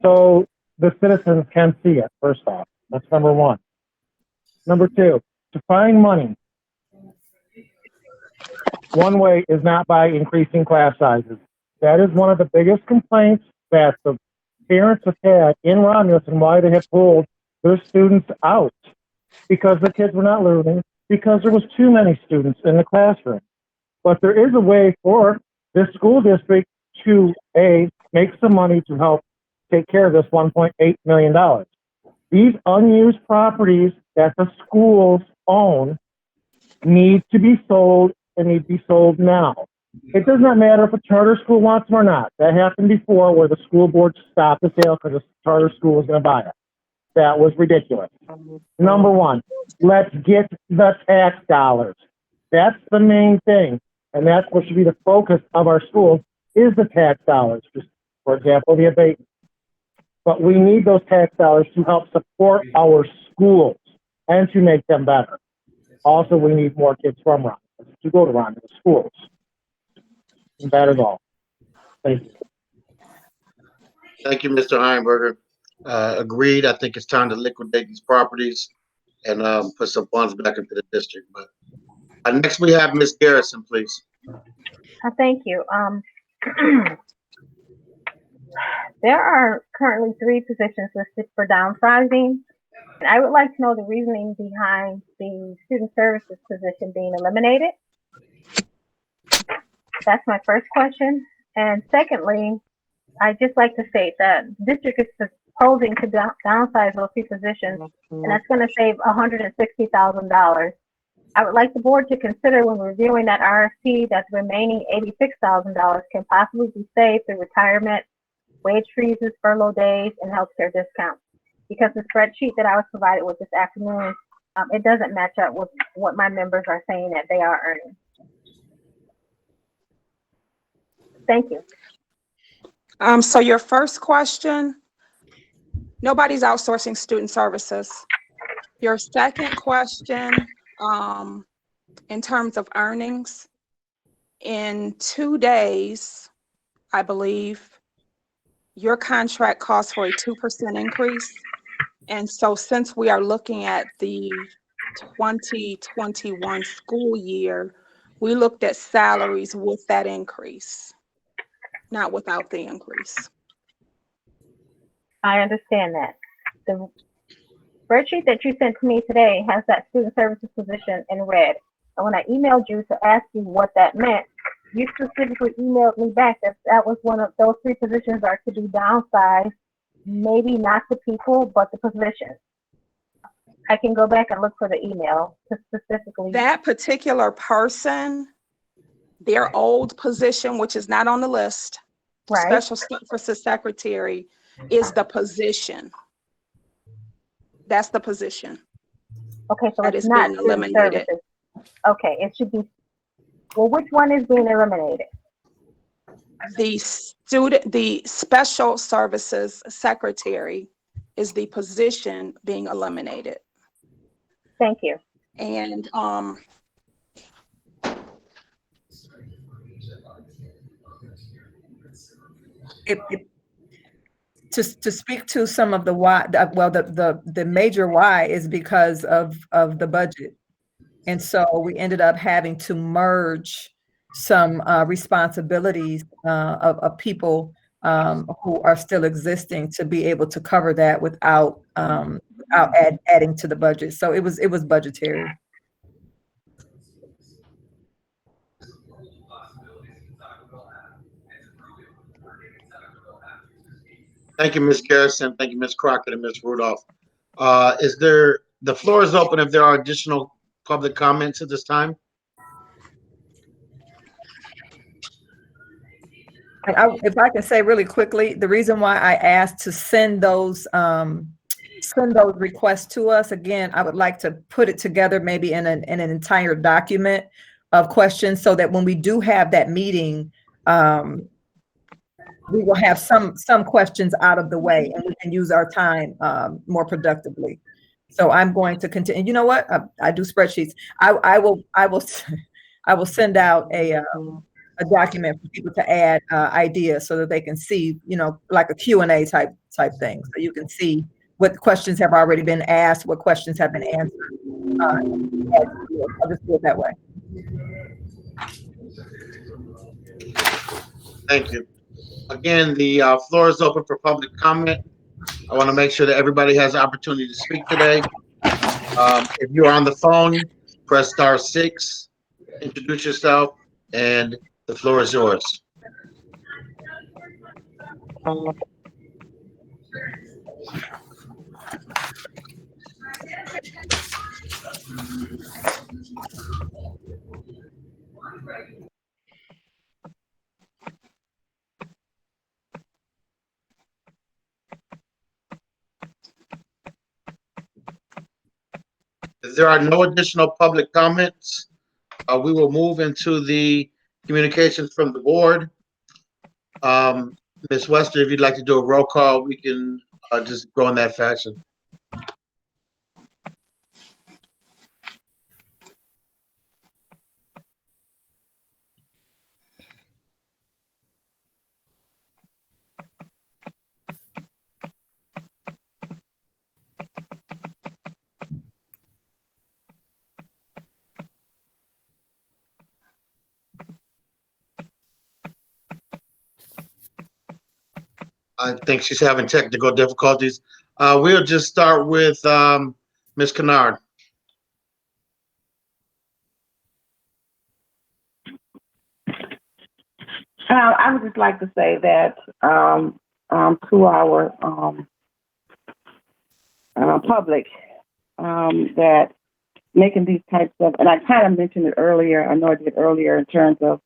So the citizens can see it, first off. That's number one. Number two, to find money, one way is not by increasing class sizes. That is one of the biggest complaints that the parents have had in Romulus and why they have pulled their students out, because the kids were not learning, because there was too many students in the classroom. But there is a way for this school district to, make some money to help take care of this $1.8 million. These unused properties that the schools own need to be sold and need to be sold now. It does not matter if a charter school wants them or not. That happened before where the school board stopped the sale because the charter school was going to buy it. That was ridiculous. Number one, let's get the tax dollars. That's the main thing. And that's what should be the focus of our schools is the tax dollars. Just, for example, the abatement. But we need those tax dollars to help support our schools and to make them better. Also, we need more kids from Romulus to go to Romulus schools. And that is all. Thank you. Thank you, Mr. Heimberger. Agreed. I think it's time to liquidate these properties and put some funds back into the district. But next we have Ms. Garrison, please. Thank you. There are currently 3 positions listed for downsizing. And I would like to know the reasoning behind the student services position being eliminated. That's my first question. And secondly, I'd just like to state that the district is proposing to downsize those 2 positions, and that's going to save $160,000. I would like the board to consider when reviewing that RFP that the remaining $86,000 can possibly be saved through retirement, wage freezes, furlough days, and healthcare discounts. Because the spreadsheet that I was provided with this afternoon, it doesn't match up with what my members are saying that they are earning. Thank you. So your first question, nobody's outsourcing student services. Your second question, in terms of earnings, in 2 days, I believe, your contract calls for a 2% increase. And so since we are looking at the 2021 school year, we looked at salaries with that increase, not without the increase. I understand that. The spreadsheet that you sent to me today has that student services position in red. And when I emailed you to ask you what that meant, you specifically emailed me back that that was one of those 3 positions are to be downsized, maybe not the people, but the positions. I can go back and look for the email to specifically. That particular person, their old position, which is not on the list, right. Special Services Secretary, is the position. That's the position. Okay, so that it's is not being eliminated. services. Okay, it should be, well, which one is being eliminated? The special services secretary is the position being eliminated. Thank you. And, To speak to some of the why, well, the major why is because of the budget. And so we ended up having to merge some responsibilities of people who are still existing to be able to cover that without adding to the budget. So it was budgetary. Thank you, Ms. Garrison. Thank you, Ms. Crockett and Ms. Rudolph. The floor is open if there are additional public comments at this time. If I can say really quickly, the reason why I asked to send those requests to us, again, I would like to put it together maybe in an entire document of questions so that when we do have that meeting, we will have some questions out of the way and we can use our time more productively. So I'm going to continue. You know what? I do spreadsheets. I will send out a document for people to add ideas so that they can see, like a Q&A type thing. So you can see what questions have already been asked, what questions have been answered. I'll just do it that way. Thank you. Again, the floor is open for public comment. I want to make sure that everybody has the opportunity to speak today. If you're on the phone, press *6, introduce yourself, and the floor is yours. If there are no additional public comments, we will move into the communications from the board. Ms. Wester, if you'd like to do a roll call, we can just go in that fashion. I think she's having technical difficulties. We'll just start with Ms. Kennard. I would just like to say that to our public, that making these types of, and I kind of mentioned it earlier, I know I did earlier in terms of,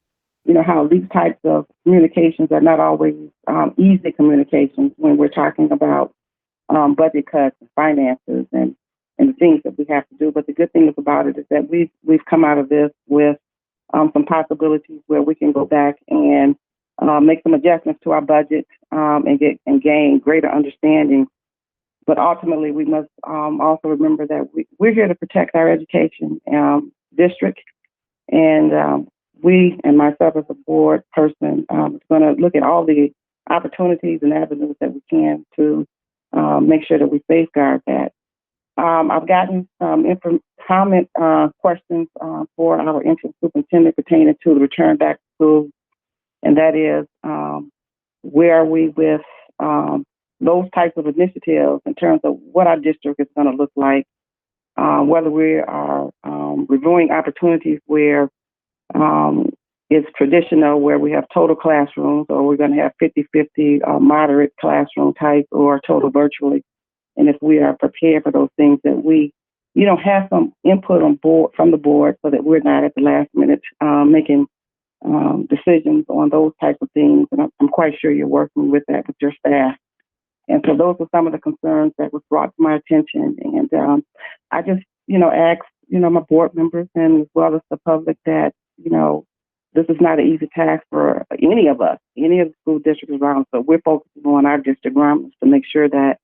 how these types of communications are not always easy communications when we're talking about budget cuts and finances and the things that we have to do. But the good thing about it is that we've come out of this with some possibilities where we can go back and make some adjustments to our budget and gain greater understanding. But ultimately, we must also remember that we're here to protect our education district, and we and myself as a board person is going to look at all the opportunities and avenues that we can to make sure that we safeguard that. I've gotten some comment questions for our interim superintendent pertaining to the return back to school, and that is where are we with those types of initiatives in terms of what our district is going to look like, whether we are reviewing opportunities where it's traditional, where we have total classrooms, or we're going to have 50-50 moderate classroom type or total virtually. And if we are prepared for those things, that we, have some input on board from the board so that we're not at the last minute making decisions on those types of things. And I'm quite sure you're working with that with your staff. And so those are some of the concerns that was brought to my attention. And I just, ask my board members and as well as the public that, this is not an easy task for any of us, any of the school districts around. So we're focusing on our district grounds to make sure that,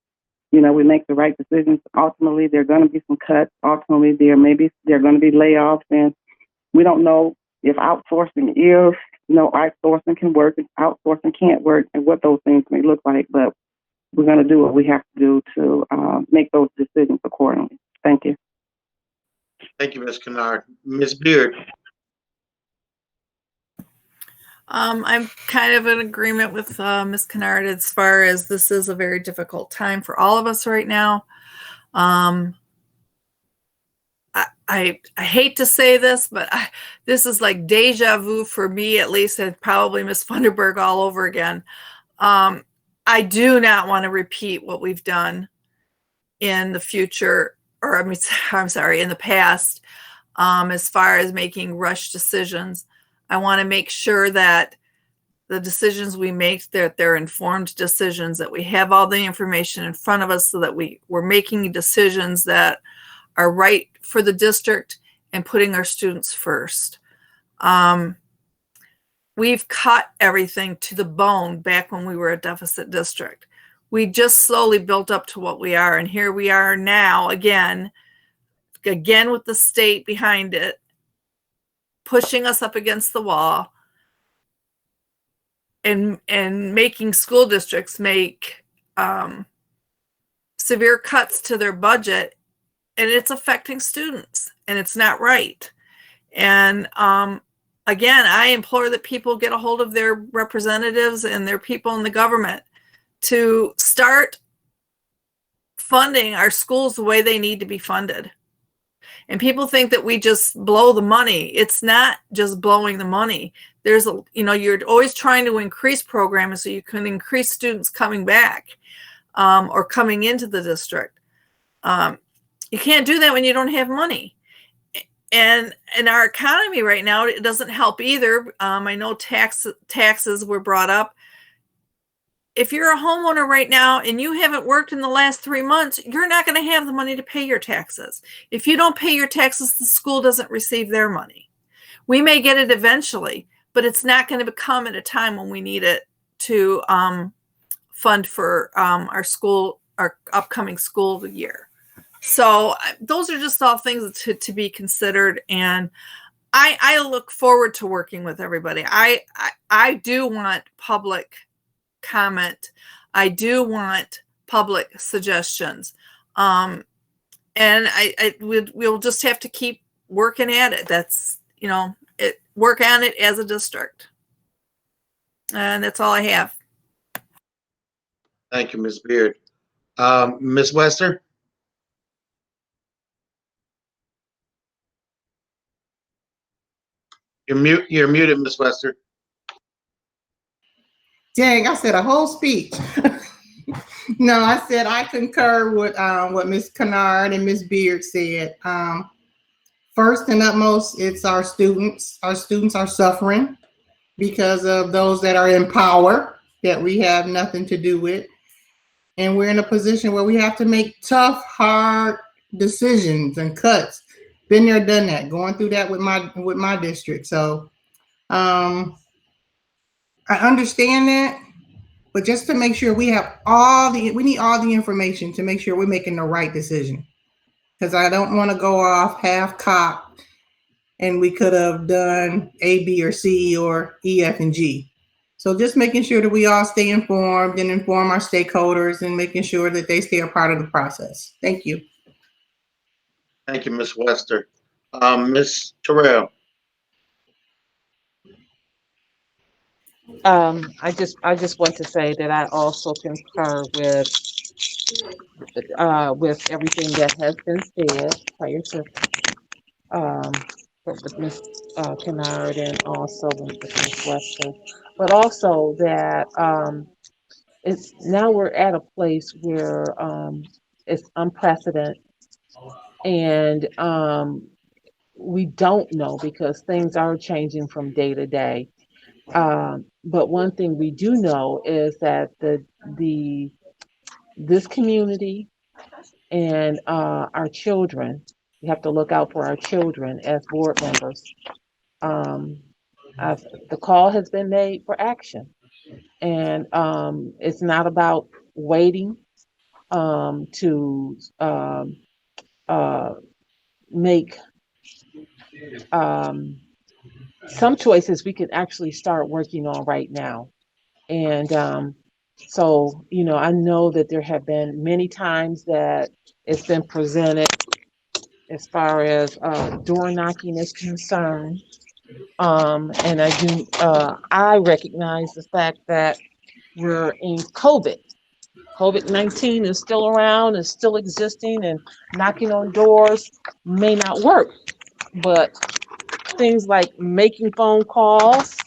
we make the right decisions. Ultimately, there are going to be some cuts. Ultimately, there are going to be layoffs, and we don't know if outsourcing is, outsourcing can work, if outsourcing can't work, and what those things may look like. But we're going to do what we have to do to make those decisions accordingly. Thank you. Thank you, Ms. Kennard. Ms. Beard. I'm kind of in agreement with Ms. Kennard as far as this is a very difficult time for all of us right now. I hate to say this, but this is like deja vu for me, at least, and probably Ms. Funderburg all over again. I do not want to repeat what we've done in the future, or I'm sorry, in the past, as far as making rush decisions. I want to make sure that the decisions we make, that they're informed decisions, that we have all the information in front of us so that we're making decisions that are right for the district and putting our students first. We've cut everything to the bone back when we were a deficit district. We just slowly built up to what we are. And here we are now again with the state behind it, pushing us up against the wall and making school districts make severe cuts to their budget, and it's affecting students, and it's not right. And again, I implore that people get a hold of their representatives and their people in the government to start funding our schools the way they need to be funded. And people think that we just blow the money. It's not just blowing the money. There's you're always trying to increase programs so you can increase students coming back or coming into the district. You can't do that when you don't have money. And in our economy right now, it doesn't help either. I know taxes were brought up. If you're a homeowner right now and you haven't worked in the last 3 months, you're not going to have the money to pay your taxes. If you don't pay your taxes, the school doesn't receive their money. We may get it eventually, but it's not going to come at a time when we need it to fund for our upcoming school year. So those are just all things to be considered. And I look forward to working with everybody. I do want public comment. I do want public suggestions. And we'll just have to keep working at it. That's, work on it as a district. And that's all I have. Thank you, Ms. Beard. Ms. Wester? You're muted, Ms. Wester. Dang, I said a whole speech. No, I said I concur with what Ms. Kennard and Ms. Beard said. First and utmost, it's our students. Our students are suffering because of those that are in power that we have nothing to do with. And we're in a position where we have to make tough, hard decisions and cuts. Been there, done that, going through that with my district. So I understand that, but just to make sure we have we need all the information to make sure we're making the right decision. Because I don't want to go off half-cocked and we could have done A, B, or C, or E, F, and G. So just making sure that we all stay informed and inform our stakeholders and making sure that they stay a part of the process. Thank you. Thank you, Ms. Wester. Ms. Terrell. I just want to say that I also concur with everything that has been said prior to with Ms. Kennard and also with Ms. Wester, but also that we're at a place where it's unprecedented, and we don't know because things are changing from day to day. But one thing we do know is that this community and our children We have to look out for our children as board members. The call has been made for action, and it's not about waiting to make some choices we can actually start working on right now. And so, I know that there have been many times that it's been presented as far as door knocking is concerned. And I recognize the fact that we're in COVID. COVID-19 is still around, is still existing, and knocking on doors may not work. But things like making phone calls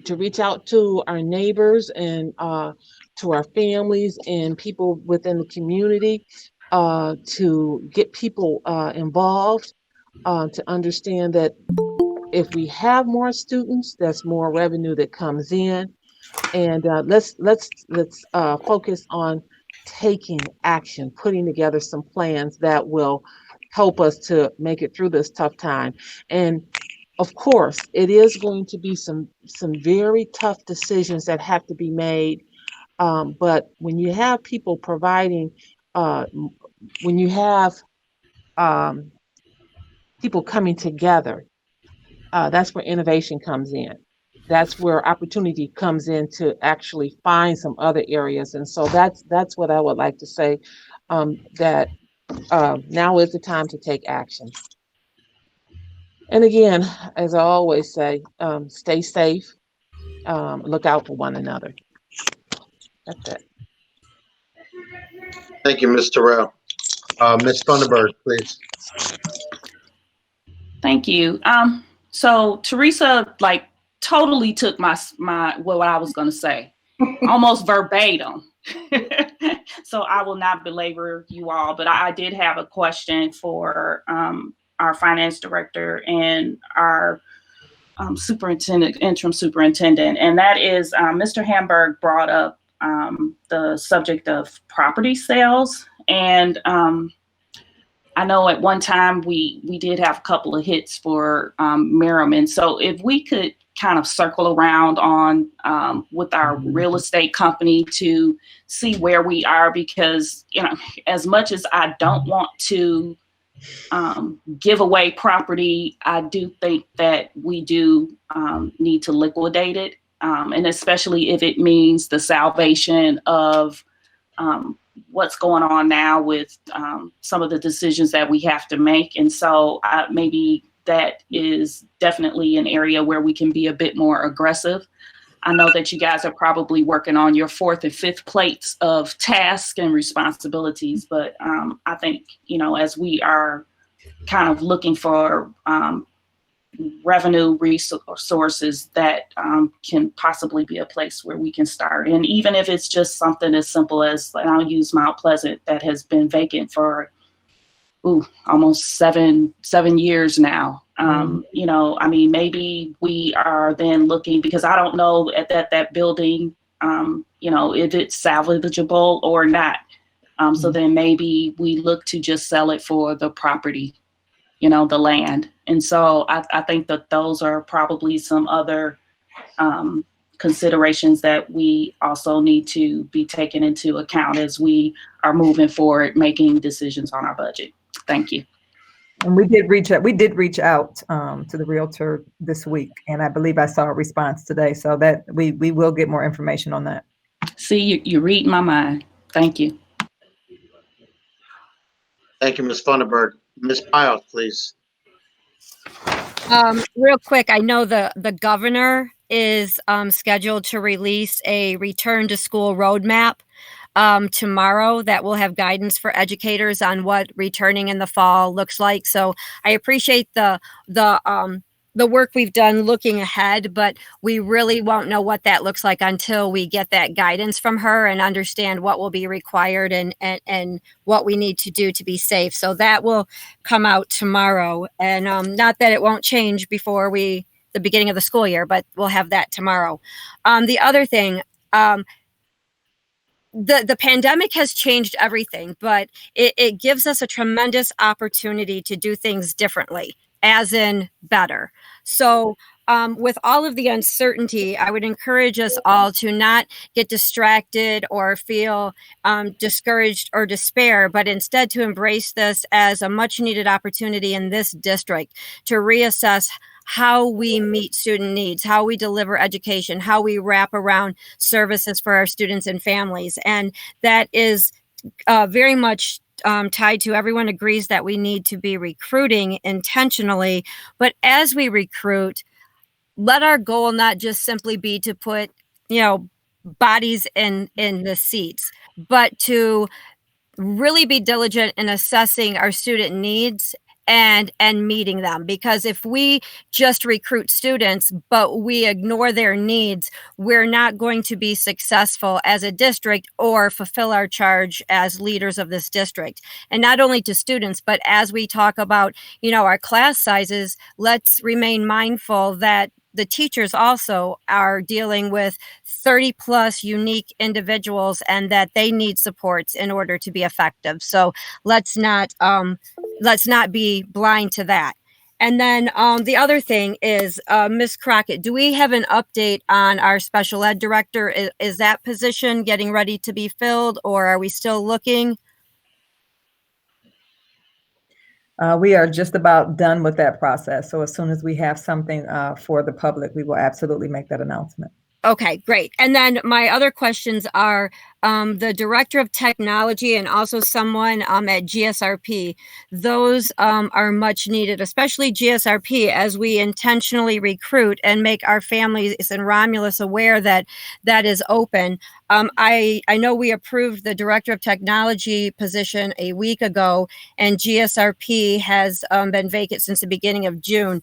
to reach out to our neighbors and to our families and people within the community, to get people involved, to understand that if we have more students, that's more revenue that comes in. And let's focus on taking action, putting together some plans that will help us to make it through this tough time. And of course, it is going to be some very tough decisions that have to be made. But when you have people providing, when you have people coming together, that's where innovation comes in. That's where opportunity comes in to actually find some other areas. And so that's what I would like to say, that now is the time to take action. And again, as I always say, stay safe, look out for one another. That's it. Thank you, Ms. Terrell. Ms. Funderburg, please. Thank you. So Teresa, totally took my what I was going to say, almost verbatim. So I will not belabor you all, but I did have a question for our finance director and our interim superintendent, and that is Mr. Hamburg brought up the subject of property sales, and I know at one time we did have a couple of hits for Merriman. So if we could kind of circle around on with our real estate company to see where we are, because as much as I don't want to give away property, I do think that we do need to liquidate it, and especially if it means the salvation of what's going on now with some of the decisions that we have to make. And so maybe that is definitely an area where we can be a bit more aggressive. I know that you guys are probably working on your fourth and fifth plates of tasks and responsibilities, but I think, as we are kind of looking for revenue resources, that can possibly be a place where we can start. And even if it's just something as simple as, and I'll use Mount Pleasant, that has been vacant for almost seven years now. Maybe we are then looking, because I don't know at that building, if it's salvageable or not. So then maybe we look to just sell it for the property, the land. And so I think that those are probably some other considerations that we also need to be taken into account as we are moving forward, making decisions on our budget. Thank you. And we did reach out to the realtor this week, and I believe I saw a response today, so that we will get more information on that. See, you read my mind. Thank you. Thank you, Ms. Funderburg. Ms. Piles, please. Real quick, I know the governor is scheduled to release a return to school roadmap tomorrow that will have guidance for educators on what returning in the fall looks like. So I appreciate the work we've done looking ahead, but we really won't know what that looks like until we get that guidance from her and understand what will be required and what we need to do to be safe. So that will come out tomorrow, and not that it won't change before the beginning of the school year, but we'll have that tomorrow. The other thing, the pandemic has changed everything, but it gives us a tremendous opportunity to do things differently, as in better. So with all of the uncertainty, I would encourage us all to not get distracted or feel discouraged or despair, but instead to embrace this as a much needed opportunity in this district to reassess how we meet student needs, how we deliver education, how we wrap around services for our students and families. And that is very much tied to everyone agrees that we need to be recruiting intentionally. But as we recruit, let our goal not just simply be to put, bodies in the seats, but to really be diligent in assessing our student needs and meeting them. Because if we just recruit students but we ignore their needs, we're not going to be successful as a district or fulfill our charge as leaders of this district. And not only to students, but as we talk about our class sizes, let's remain mindful that the teachers also are dealing with 30 plus unique individuals and that they need supports in order to be effective. So let's not be blind to that. And then the other thing is, Ms. Crockett, do we have an update on our special ed director? Is that position getting ready to be filled, or are we still looking? We are just about done with that process. So as soon as we have something for the public, we will absolutely make that announcement. Okay, great. And then my other questions are the director of technology and also someone at GSRP. Those are much needed, especially GSRP, as we intentionally recruit and make our families in Romulus aware that that is open. I know we approved the director of technology position a week ago, and GSRP has been vacant since the beginning of June.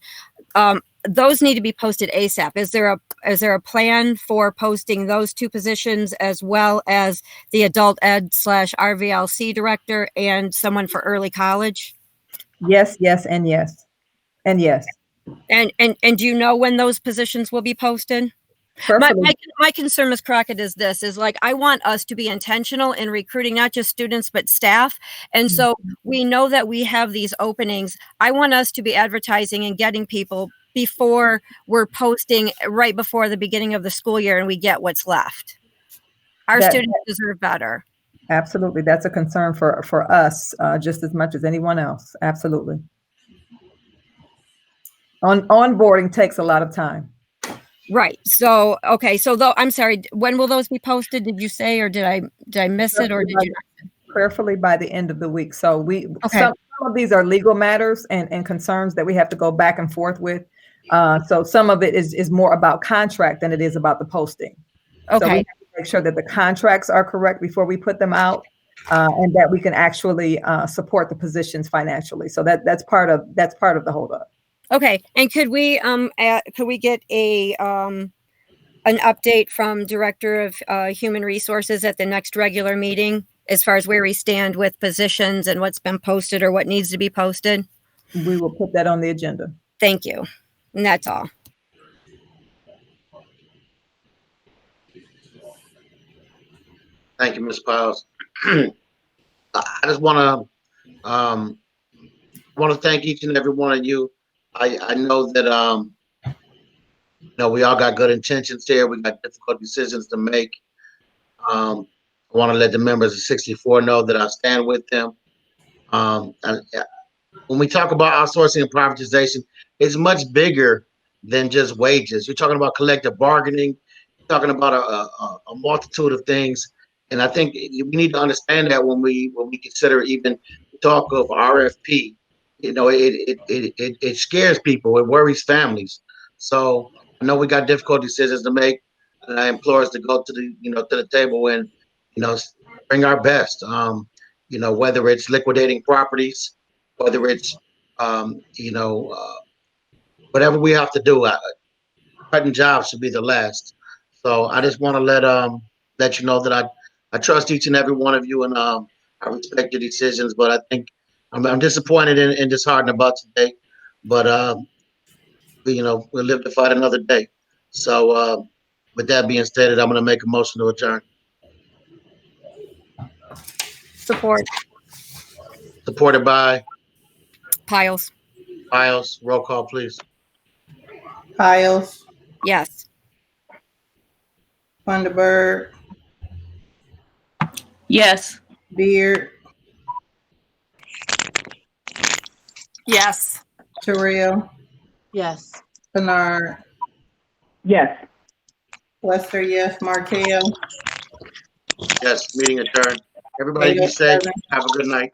Those need to be posted ASAP. Is there a plan for posting those two positions as well as the adult ed / RVLC director and someone for early college? Yes, yes, and yes. And yes. And do you know when those positions will be posted? My concern, Ms. Crockett, is I want us to be intentional in recruiting not just students, but staff. And so we know that we have these openings. I want us to be advertising and getting people before we're posting right before the beginning of the school year and we get what's left. Our students deserve better. Absolutely. That's a concern for us just as much as anyone else. Absolutely. Onboarding takes a lot of time. Right. So, okay. So though, I'm sorry, when will those be posted? Did you say, or did I miss it, or did you? Prayerfully by the end of the week. So some of these are legal matters and concerns that we have to go back and forth with. So some of it is more about contract than it is about the posting. Okay. So we have to make sure that the contracts are correct before we put them out, and that we can actually support the positions financially. So that's part of the holdup. Okay. And could we get an update from Director of Human Resources at the next regular meeting as far as where we stand with positions and what's been posted or what needs to be posted? We will put that on the agenda. Thank you. And that's all. Thank you, Ms. Piles. I just want to thank each and every one of you. I know that we all got good intentions here. We got difficult decisions to make. I want to let the members of 64 know that I stand with them. And when we talk about outsourcing and privatization, it's much bigger than just wages. You're talking about collective bargaining. You're talking about a multitude of things. And I think we need to understand that when we consider even talk of RFP, it scares people. It worries families. So I know we got difficult decisions to make, and I implore us to go to the table and bring our best. Whether it's liquidating properties, whether it's whatever we have to do. Cutting jobs should be the last. So I just want to let you know that I trust each and every one of you, and I respect your decisions. But I think I'm disappointed and disheartened about today. But we'll live to fight another day. So with that being stated, I'm going to make a motion to adjourn. Support. Supported by Piles. Piles. Roll call, please. Piles, Yes. Funderburg, Yes. Beard, Yes. Terrell, Yes. Bernard, Yes. Lester, yes, Martell. Yes, meeting adjourned. Everybody be safe. Have a good night.